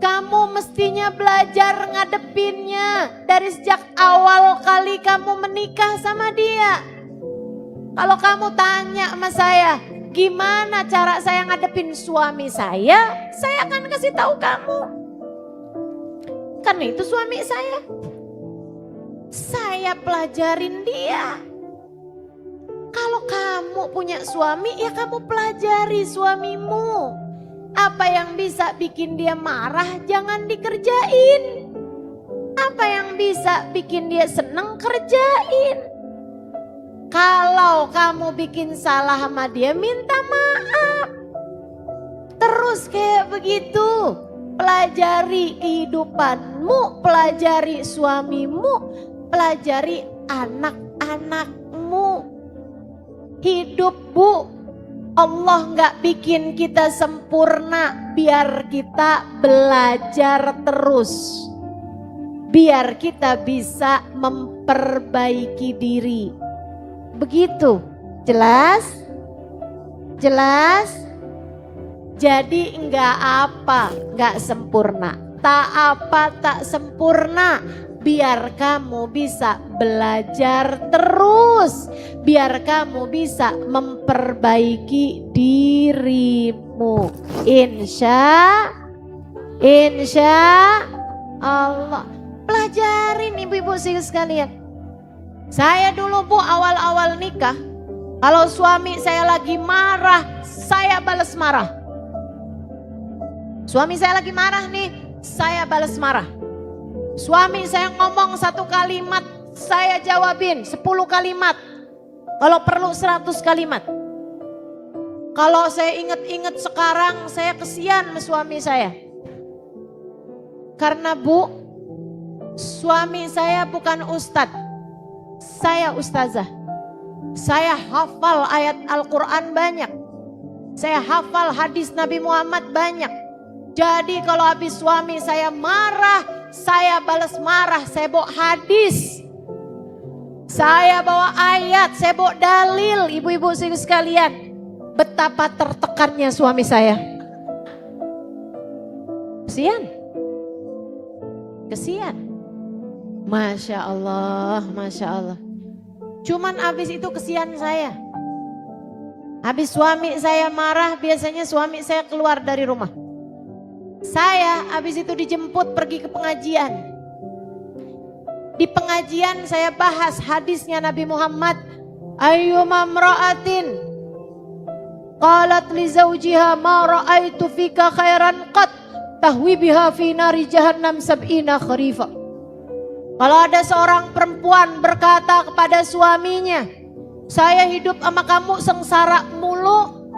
Kamu mestinya belajar ngadepinnya dari sejak awal kali kamu menikah sama dia. Kalau kamu tanya sama saya, gimana cara saya ngadepin suami saya akan kasih tahu kamu. Karena itu suami saya. Saya pelajarin dia. Kalau kamu punya suami, ya kamu pelajari suamimu. Apa yang bisa bikin dia marah jangan dikerjain. Apa yang bisa bikin dia seneng kerjain. Kalau kamu bikin salah sama dia minta maaf. Terus kayak begitu. Pelajari kehidupanmu, pelajari suamimu, pelajari anak-anakmu. Hidup bu, Allah nggak bikin kita sempurna biar kita belajar terus. Biar kita bisa memperbaiki diri. Begitu. Jelas? Jelas? Jadi enggak apa, enggak sempurna. Tak apa, tak sempurna. Biar kamu bisa belajar terus. Biar kamu bisa memperbaiki dirimu. Insya Allah. Pelajarin ibu-ibu sekalian. Saya dulu Bu awal-awal nikah. Kalau suami saya lagi marah, saya balas marah. Suami saya lagi marah nih, saya balas marah. Suami saya ngomong 1 kalimat, saya jawabin 10 kalimat. Kalau perlu 100 kalimat. Kalau saya ingat-ingat sekarang, saya kesian sama suami saya. Karena Bu, suami saya bukan ustadz, saya ustazah. Saya hafal ayat Al-Quran banyak. Saya hafal hadis Nabi Muhammad banyak. Jadi kalau habis suami saya marah, saya balas marah, saya bawa hadis. Saya bawa ayat, saya bawa dalil, ibu-ibu sekalian. Betapa tertekannya suami saya. Kesian. Kesian. Masya Allah, Masya Allah. Cuman habis itu kesian saya. Habis suami saya marah, biasanya suami saya keluar dari rumah. Saya habis itu dijemput pergi ke pengajian. Di pengajian saya bahas hadisnya Nabi Muhammad. Ayyuma mra'atin qalat li zawjiha ma ra'aitu fika khairan qat tahwi biha fi nari jahannam sab'ina kharifa. Kalau ada seorang perempuan berkata kepada suaminya, saya hidup sama kamu sengsara mulu,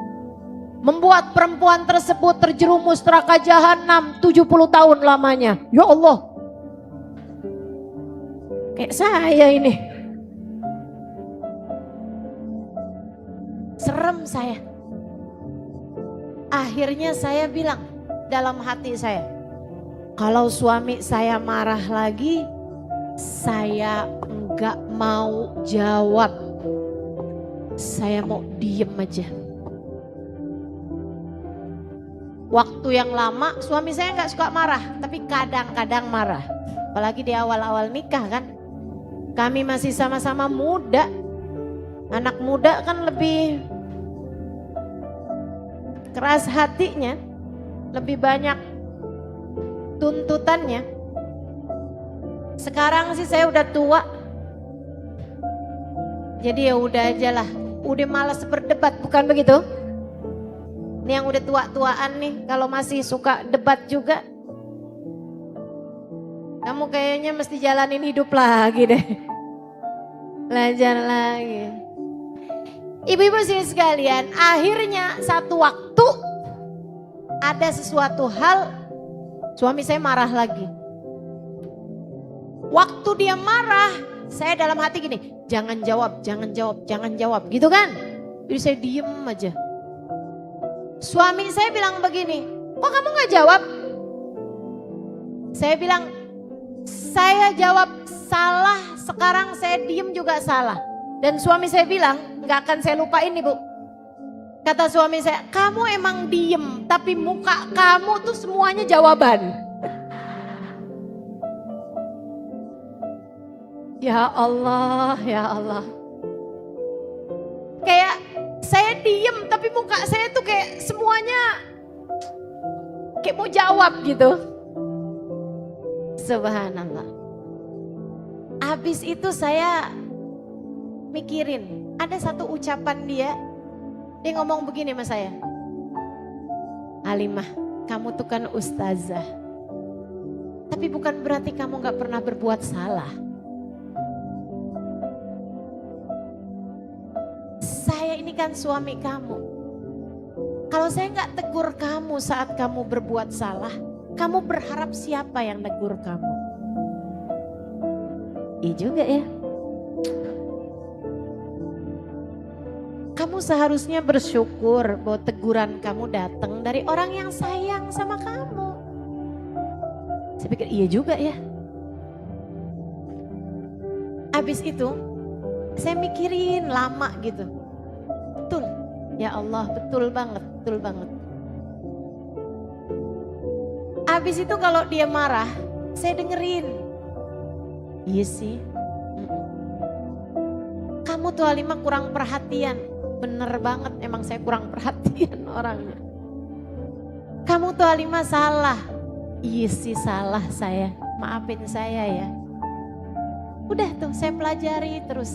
membuat perempuan tersebut terjerumus neraka jahanam 70 tahun lamanya. Ya Allah, kayak saya ini. Serem saya. Akhirnya saya bilang dalam hati saya, kalau suami saya marah lagi, saya enggak mau jawab. Saya mau diem aja. Waktu yang lama suami saya enggak suka marah, tapi kadang-kadang marah. Apalagi di awal-awal nikah kan. Kami masih sama-sama muda. Anak muda kan lebih keras hatinya, lebih banyak tuntutannya. Sekarang sih saya udah tua. Jadi ya udah aja lah. Udah malas berdebat, bukan begitu? Ini yang udah tua-tuaan nih, kalau masih suka debat juga. Kamu kayaknya mesti jalanin hidup lagi deh. Belajar lagi. Ibu-ibu sekalian, akhirnya satu waktu ada sesuatu hal, suami saya marah lagi. Waktu dia marah, saya dalam hati gini, jangan jawab, jangan jawab, jangan jawab, gitu kan? Jadi saya diem aja. Suami saya bilang begini, kok kamu gak jawab? Saya bilang, saya jawab salah, sekarang saya diem juga salah. Dan suami saya bilang, gak akan saya lupain nih Bu. Kata suami saya, kamu emang diem, tapi muka kamu tuh semuanya jawaban. Ya Allah, ya Allah. Kayak saya diem tapi muka saya tuh kayak semuanya kayak mau jawab gitu. Subhanallah. Habis itu saya mikirin, ada satu ucapan dia ngomong begini sama saya. Halimah, kamu tuh kan ustazah. Tapi bukan berarti kamu gak pernah berbuat salah. Saya ini kan suami kamu. Kalau saya gak tegur kamu saat kamu berbuat salah, kamu berharap siapa yang negur kamu? Iya juga ya. Kamu Kamu seharusnya bersyukur bahwa teguran kamu datang dari orang yang sayang sama kamu. Saya pikir iya juga ya. Habis itu saya mikirin lama gitu. Betul, ya Allah, betul banget, betul banget. Habis itu kalau dia marah, saya dengerin. Iya sih. Kamu tuh Halimah kurang perhatian. Bener banget, emang saya kurang perhatian orangnya. Kamu tuh Halimah salah. Iya sih, salah saya. Maafin saya ya. Udah tuh saya pelajari terus.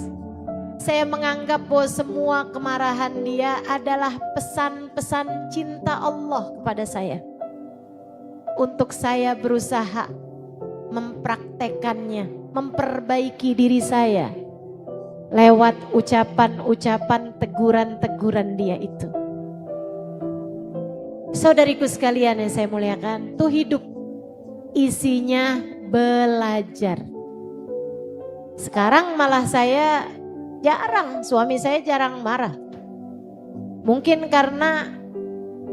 Saya menganggap bahwa semua kemarahan dia adalah pesan-pesan cinta Allah kepada saya. Untuk saya berusaha mempraktekannya, memperbaiki diri saya. Lewat ucapan-ucapan teguran-teguran dia itu. Saudariku sekalian yang saya muliakan, tuh hidup isinya belajar. Sekarang malah saya jarang, suami saya jarang marah. Mungkin karena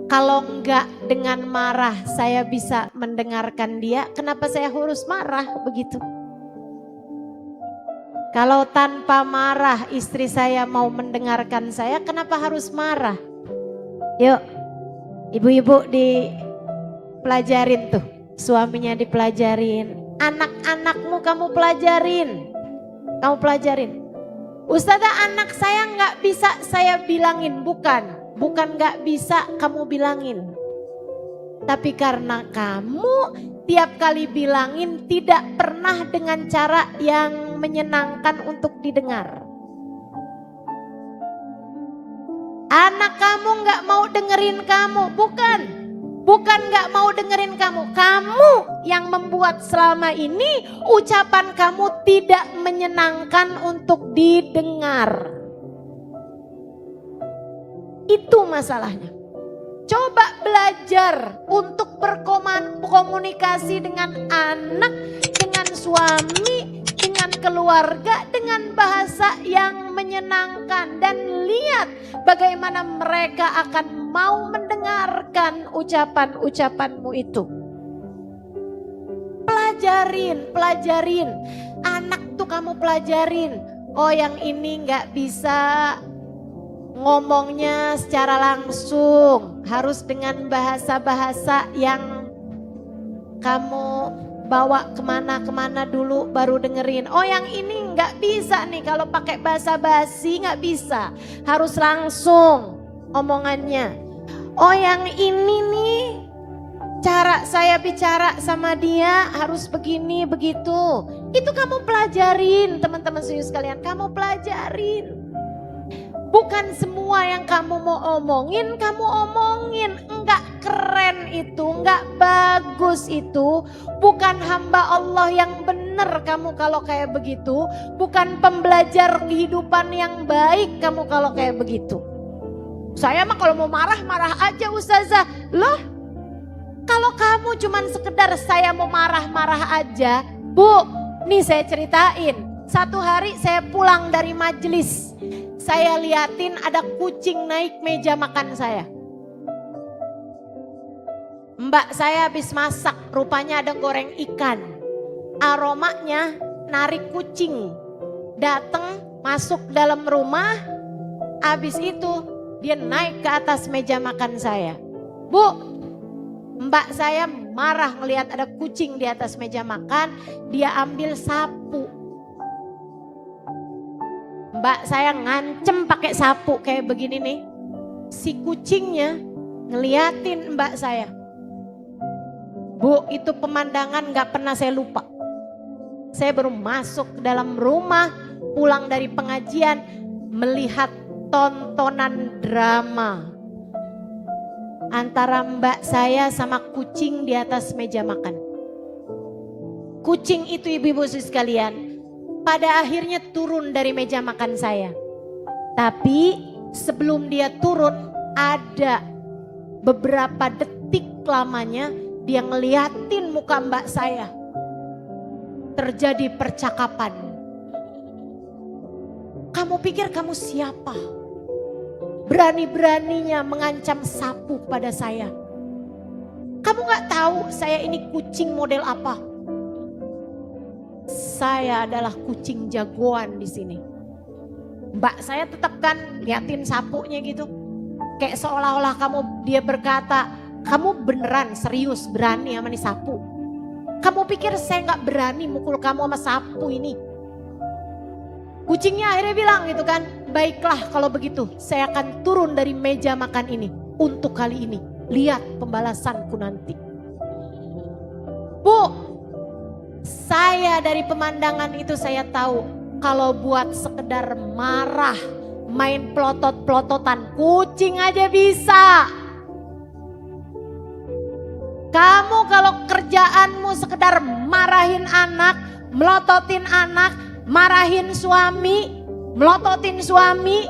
kalau enggak dengan marah saya bisa mendengarkan dia, kenapa saya harus marah begitu? Kalau tanpa marah istri saya mau mendengarkan saya, kenapa harus marah? Yuk, ibu-ibu dipelajarin tuh, suaminya dipelajarin, anak-anakmu kamu pelajarin. Kamu pelajarin. Ustazah, anak saya nggak bisa saya bilangin. Bukan nggak bisa kamu bilangin. Tapi karena kamu tiap kali bilangin tidak pernah dengan cara yang menyenangkan untuk didengar. Anak kamu nggak mau dengerin kamu, bukan nggak mau dengerin kamu. Kamu yang membuat selama ini ucapan kamu tidak menyenangkan untuk didengar. Itu masalahnya. Coba belajar untuk berkomunikasi dengan anak, dengan suami, dengan keluarga, dengan bahasa yang menyenangkan. Dan lihat bagaimana mereka akan mau mendengarkan ucapan-ucapanmu itu. Pelajarin. Anak tuh kamu pelajarin. Oh, yang ini gak bisa ngomongnya secara langsung, harus dengan bahasa-bahasa yang kamu bawa kemana-kemana dulu baru dengerin. Oh, yang ini nggak bisa nih kalau pakai bahasa basi, nggak bisa, harus langsung omongannya. Oh, yang ini nih cara saya bicara sama dia harus begini begitu. Itu kamu pelajarin, teman-teman sekalian, kamu pelajarin. Bukan semua yang kamu mau omongin, kamu omongin. Enggak keren itu, enggak bagus itu. Bukan hamba Allah yang benar kamu kalau kayak begitu. Bukan pembelajar kehidupan yang baik kamu kalau kayak begitu. Saya mah kalau mau marah, marah aja Ustazah. Loh, kalau kamu cuman sekedar saya mau marah-marah aja. Bu, nih saya ceritain. Satu hari saya pulang dari majelis. Saya liatin ada kucing naik meja makan saya. Mbak saya habis masak, rupanya ada goreng ikan. Aromanya narik kucing. Datang masuk dalam rumah, habis itu dia naik ke atas meja makan saya. Bu, mbak saya marah ngelihat ada kucing di atas meja makan, dia ambil sapu. Mbak saya ngancem pakai sapu kayak begini nih. Si kucingnya ngeliatin mbak saya. Bu, itu pemandangan gak pernah saya lupa. Saya baru masuk ke dalam rumah, pulang dari pengajian, melihat tontonan drama antara mbak saya sama kucing di atas meja makan. Kucing itu ibu-ibu sekalian, pada akhirnya turun dari meja makan saya. Tapi sebelum dia turun, ada beberapa detik lamanya dia ngeliatin muka mbak saya. Terjadi percakapan. Kamu pikir kamu siapa? berani-beraninya mengancam sapu pada saya. Kamu gak tahu saya ini kucing model apa? Saya adalah kucing jagoan di sini. Mbak saya tetap kan liatin sapunya gitu. Kayak seolah-olah dia berkata, kamu beneran serius berani sama nih sapu? Kamu pikir saya gak berani mukul kamu sama sapu ini? Kucingnya akhirnya bilang gitu kan, baiklah kalau begitu saya akan turun dari meja makan ini untuk kali ini. Lihat pembalasanku nanti. Bu, saya dari pemandangan itu saya tahu kalau buat sekedar marah, main pelotot-pelototan, kucing aja bisa. Kamu kalau kerjaanmu sekedar marahin anak, melototin anak, marahin suami, melototin suami,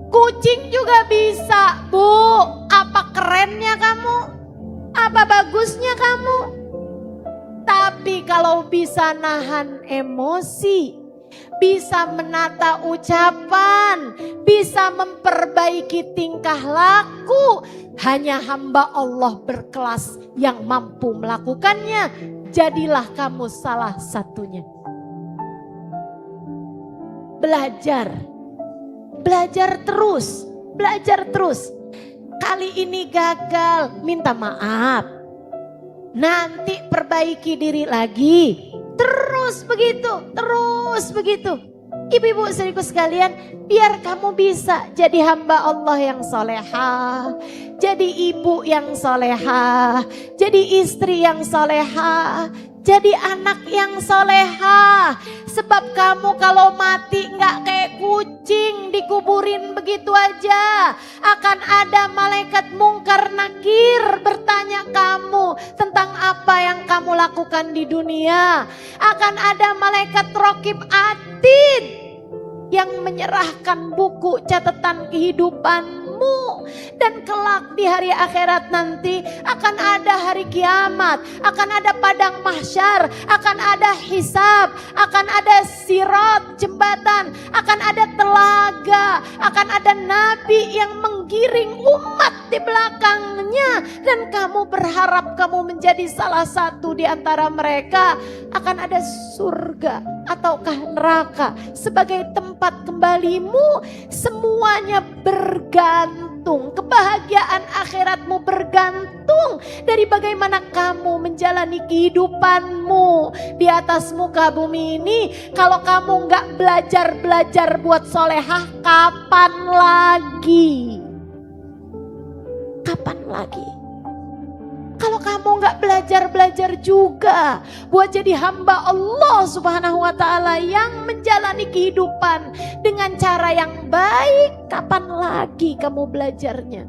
kucing juga bisa, Bu. Apa kerennya kamu? Apa bagusnya kamu? Tapi kalau bisa nahan emosi, bisa menata ucapan, bisa memperbaiki tingkah laku, hanya hamba Allah berkelas yang mampu melakukannya. Jadilah kamu salah satunya. Belajar terus. Kali ini gagal, minta maaf. Nanti perbaiki diri lagi. Terus begitu. Ibu-ibu saudaraku sekalian, biar kamu bisa jadi hamba Allah yang solehah, jadi ibu yang solehah, jadi istri yang solehah, jadi anak yang solehah. Sebab kamu kalau mati gak kayak kucing dikuburin begitu aja. Akan ada malaikat mungkar nakir bertanya kamu tentang apa yang kamu lakukan di dunia. Akan ada malaikat raqib atid yang menyerahkan buku catatan kehidupanmu. Dan kelak di hari akhirat nanti akan ada hari kiamat, akan ada padang mahsyar, akan ada hisab, akan ada sirat jembatan, akan ada telaga, akan ada nabi yang menggiring umat di belakangnya. Dan kamu berharap kamu menjadi salah satu di antara mereka. Akan ada surga ataukah neraka sebagai tempat kembalimu. Semuanya bergantung. Kebahagiaan akhiratmu bergantung dari bagaimana kamu menjalani kehidupanmu di atas muka bumi ini. Kalau kamu gak belajar buat solehah, kapan lagi? Kalau kamu gak belajar juga buat jadi hamba Allah Subhanahu wa ta'ala yang menjalani kehidupan dengan cara yang baik, kapan lagi kamu belajarnya?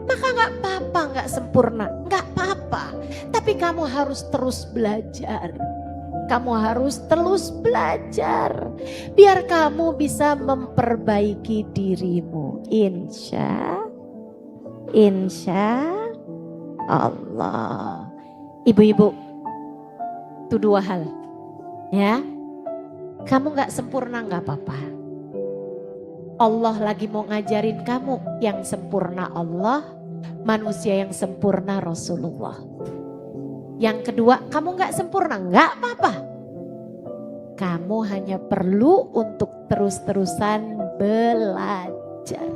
Maka gak apa-apa gak sempurna, gak apa-apa. Tapi kamu harus terus belajar. Kamu harus terus belajar biar kamu bisa memperbaiki dirimu. Insya Allah. Ibu-ibu, itu 2 hal ya. Kamu gak sempurna gak apa-apa. Allah lagi mau ngajarin kamu, yang sempurna Allah, manusia yang sempurna Rasulullah. Yang kedua, kamu gak sempurna gak apa-apa. Kamu hanya perlu untuk terus-terusan belajar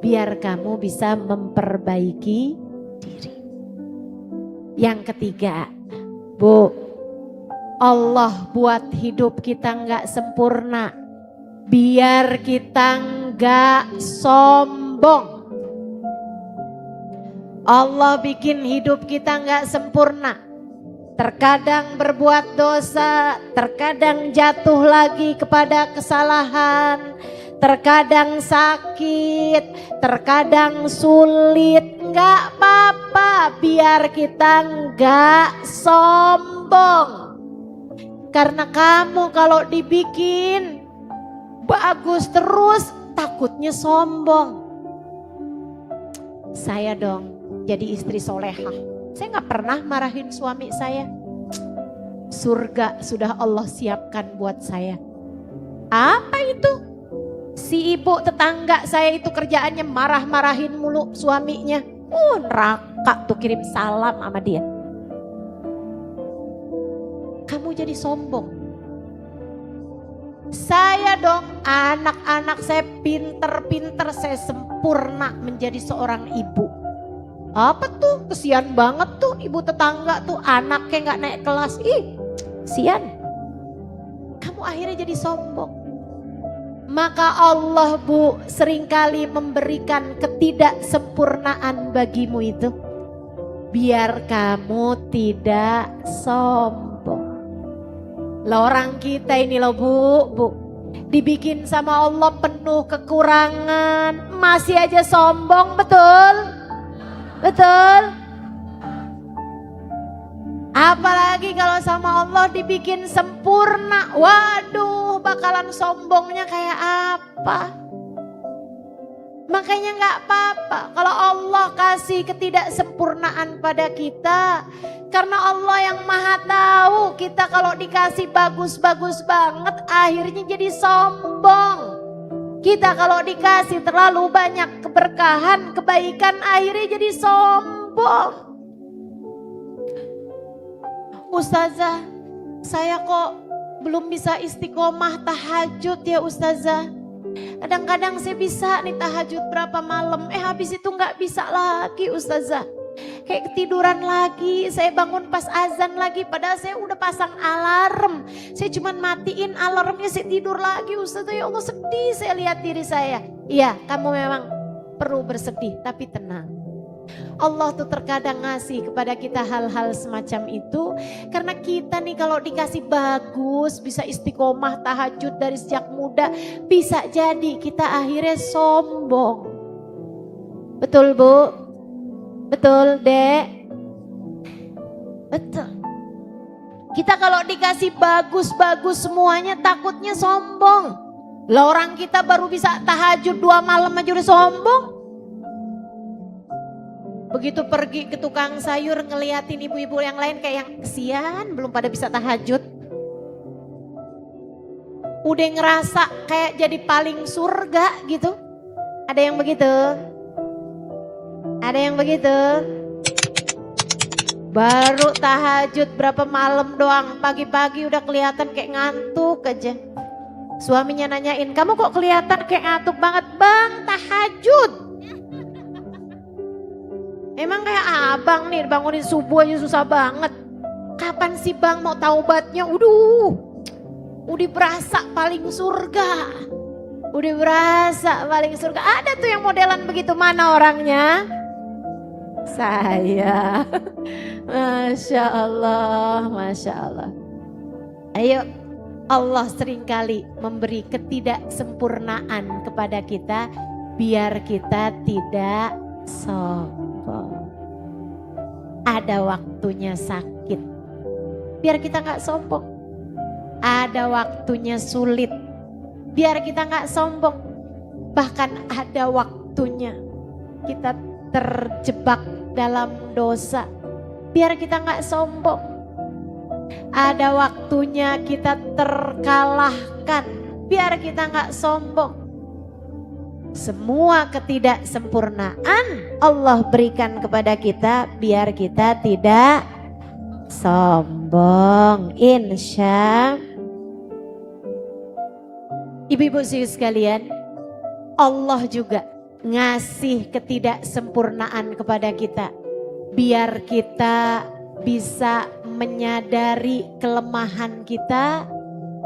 biar kamu bisa memperbaiki diri. Yang ketiga, Bu, Allah buat hidup kita gak sempurna biar kita gak sombong. Allah bikin hidup kita gak sempurna. Terkadang berbuat dosa, terkadang jatuh lagi kepada kesalahan, terkadang sakit, terkadang sulit. Gak apa-apa biar kita gak sombong. Karena kamu kalau dibikin bagus terus, takutnya sombong. Saya dong jadi istri solehah, saya gak pernah marahin suami saya. Surga sudah Allah siapkan buat saya. Apa itu? Si ibu tetangga saya itu kerjaannya marah-marahin mulu suaminya. Neraka tuh, kirim salam sama dia. Kamu jadi sombong. Saya dong, anak-anak saya pinter-pinter, saya sempurna menjadi seorang ibu. Apa tuh, kesian banget tuh ibu tetangga tuh anaknya gak naik kelas. Kesian. Kamu akhirnya jadi sombong. Maka Allah Bu seringkali memberikan ketidaksempurnaan bagimu itu biar kamu tidak sombong. Lah orang kita ini loh Bu, dibikin sama Allah penuh kekurangan, masih aja sombong, betul? Betul? Apalagi kalau sama Allah dibikin sempurna, waduh bakalan sombongnya kayak apa? Makanya gak apa-apa kalau Allah kasih ketidaksempurnaan pada kita. Karena Allah yang maha tahu kita kalau dikasih bagus-bagus banget akhirnya jadi sombong. Kita kalau dikasih terlalu banyak keberkahan, kebaikan akhirnya jadi sombong. Ustazah, saya kok belum bisa istiqomah tahajud ya Ustazah. Kadang-kadang saya bisa nih tahajud berapa malam, habis itu gak bisa lagi Ustazah. Kayak ketiduran lagi, saya bangun pas azan lagi, padahal saya udah pasang alarm. Saya cuman matiin alarmnya, saya tidur lagi Ustazah. Ya Allah, sedih saya lihat diri saya. Iya, kamu memang perlu bersedih, tapi tenang. Allah tuh terkadang ngasih kepada kita hal-hal semacam itu karena kita nih kalau dikasih bagus, bisa istiqomah tahajud dari sejak muda, bisa jadi kita akhirnya sombong. Betul Bu? Betul Dek? Betul. Kita kalau dikasih bagus-bagus semuanya takutnya sombong. Lah orang kita baru bisa tahajud 2 malam aja udah sombong. Begitu pergi ke tukang sayur ngeliatin ibu-ibu yang lain kayak yang kesian belum pada bisa tahajud. Udah ngerasa kayak jadi paling surga gitu. Ada yang begitu? Ada yang begitu? Baru tahajud berapa malam doang, pagi-pagi udah kelihatan kayak ngantuk aja. Suaminya nanyain, kamu kok kelihatan kayak ngantuk banget? Bang, tahajud. Emang kayak abang nih bangunin subuh aja susah banget. Kapan sih bang mau taubatnya? Udah berasa paling surga. Udah berasa paling surga. Ada tuh yang modelan begitu, mana orangnya? Saya. Masya Allah, Masya Allah. Ayo, Allah seringkali memberi ketidaksempurnaan kepada kita biar kita tidak sombong. Ada waktunya sakit biar kita gak sombong. Ada waktunya sulit biar kita gak sombong. Bahkan ada waktunya kita terjebak dalam dosa biar kita gak sombong. Ada waktunya kita terkalahkan biar kita gak sombong. Semua ketidaksempurnaan Allah berikan kepada kita biar kita tidak sombong. Insya Ibu-ibu sekalian, Allah juga ngasih ketidaksempurnaan kepada kita biar kita bisa menyadari kelemahan kita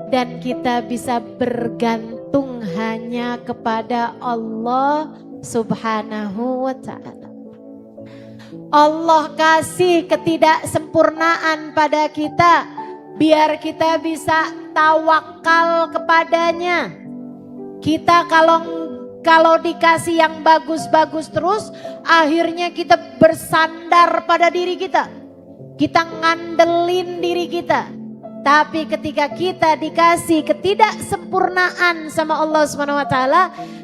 dan kita bisa bergantung hanya kepada Allah Subhanahu wa ta'ala. Allah kasih ketidaksempurnaan pada kita biar kita bisa tawakal kepadanya. Kita kalau dikasih yang bagus-bagus terus, akhirnya kita bersandar pada diri kita. Kita ngandelin diri kita. Tapi ketika kita dikasih ketidaksempurnaan sama Allah SWT,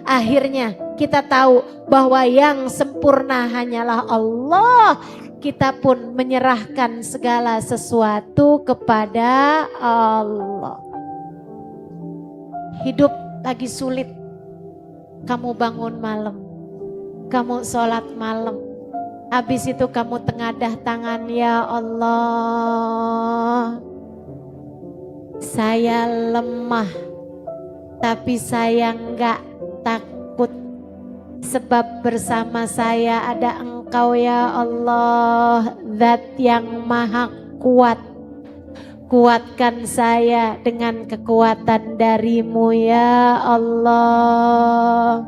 akhirnya kita tahu bahwa yang sempurna hanyalah Allah. Kita pun menyerahkan segala sesuatu kepada Allah. Hidup lagi sulit, kamu bangun malam, kamu sholat malam, habis itu kamu tengadah tangan, ya Allah, saya lemah, tapi saya enggak takut, sebab bersama saya ada Engkau ya Allah, Zat yang maha kuat. Kuatkan saya dengan kekuatan dari-Mu ya Allah.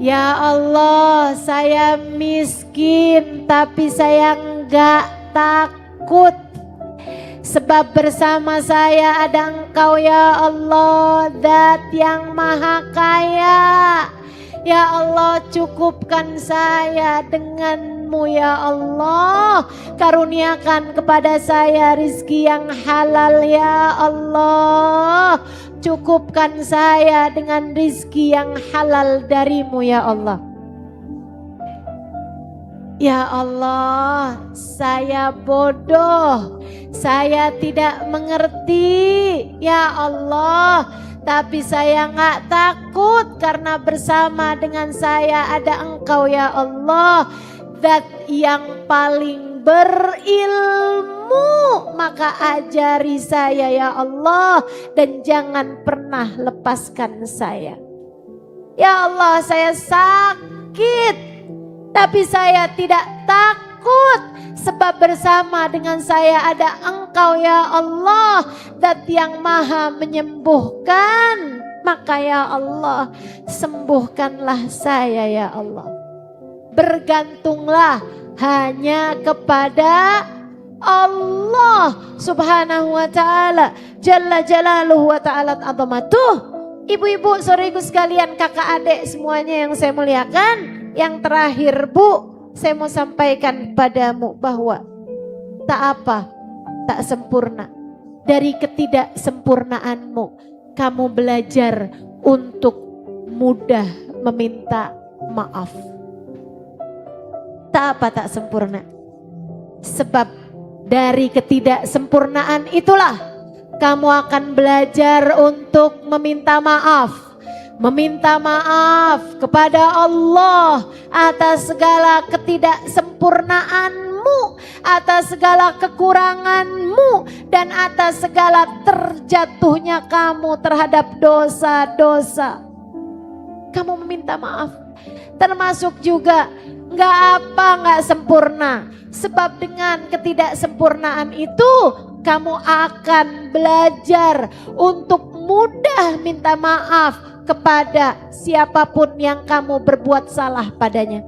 Ya Allah, saya miskin tapi saya enggak takut, sebab bersama saya ada Engkau ya Allah, Zat yang maha kaya. Ya Allah, cukupkan saya dengan-Mu ya Allah. Karuniakan kepada saya rizki yang halal ya Allah. Cukupkan saya dengan rizki yang halal dari-Mu ya Allah. Ya Allah, saya bodoh, saya tidak mengerti ya Allah, tapi saya nggak takut karena bersama dengan saya ada Engkau ya Allah, Zat yang paling berilmu. Maka ajari saya ya Allah, dan jangan pernah lepaskan saya. Ya Allah, saya sakit, tapi saya tidak takut, sebab bersama dengan saya ada Engkau ya Allah, Zat yang maha menyembuhkan. Maka ya Allah, sembuhkanlah saya ya Allah. Bergantunglah hanya kepada Allah subhanahu wa ta'ala, Jalla jalaluhu wa ta'ala azamatuh. Ibu-ibu, saudariku sekalian, kakak adik semuanya yang saya muliakan, yang terakhir Bu, saya mau sampaikan padamu bahwa tak apa, tak sempurna. Dari ketidaksempurnaanmu, kamu belajar untuk mudah meminta maaf. Tak apa, tak sempurna. Sebab dari ketidaksempurnaan itulah kamu akan belajar untuk meminta maaf. Meminta maaf kepada Allah atas segala ketidaksempurnaanmu, atas segala kekuranganmu, dan atas segala terjatuhnya kamu terhadap dosa-dosa. Kamu meminta maaf, termasuk juga nggak sempurna. Sebab dengan ketidaksempurnaan itu kamu akan belajar untuk mudah minta maaf kepada siapapun yang kamu berbuat salah padanya.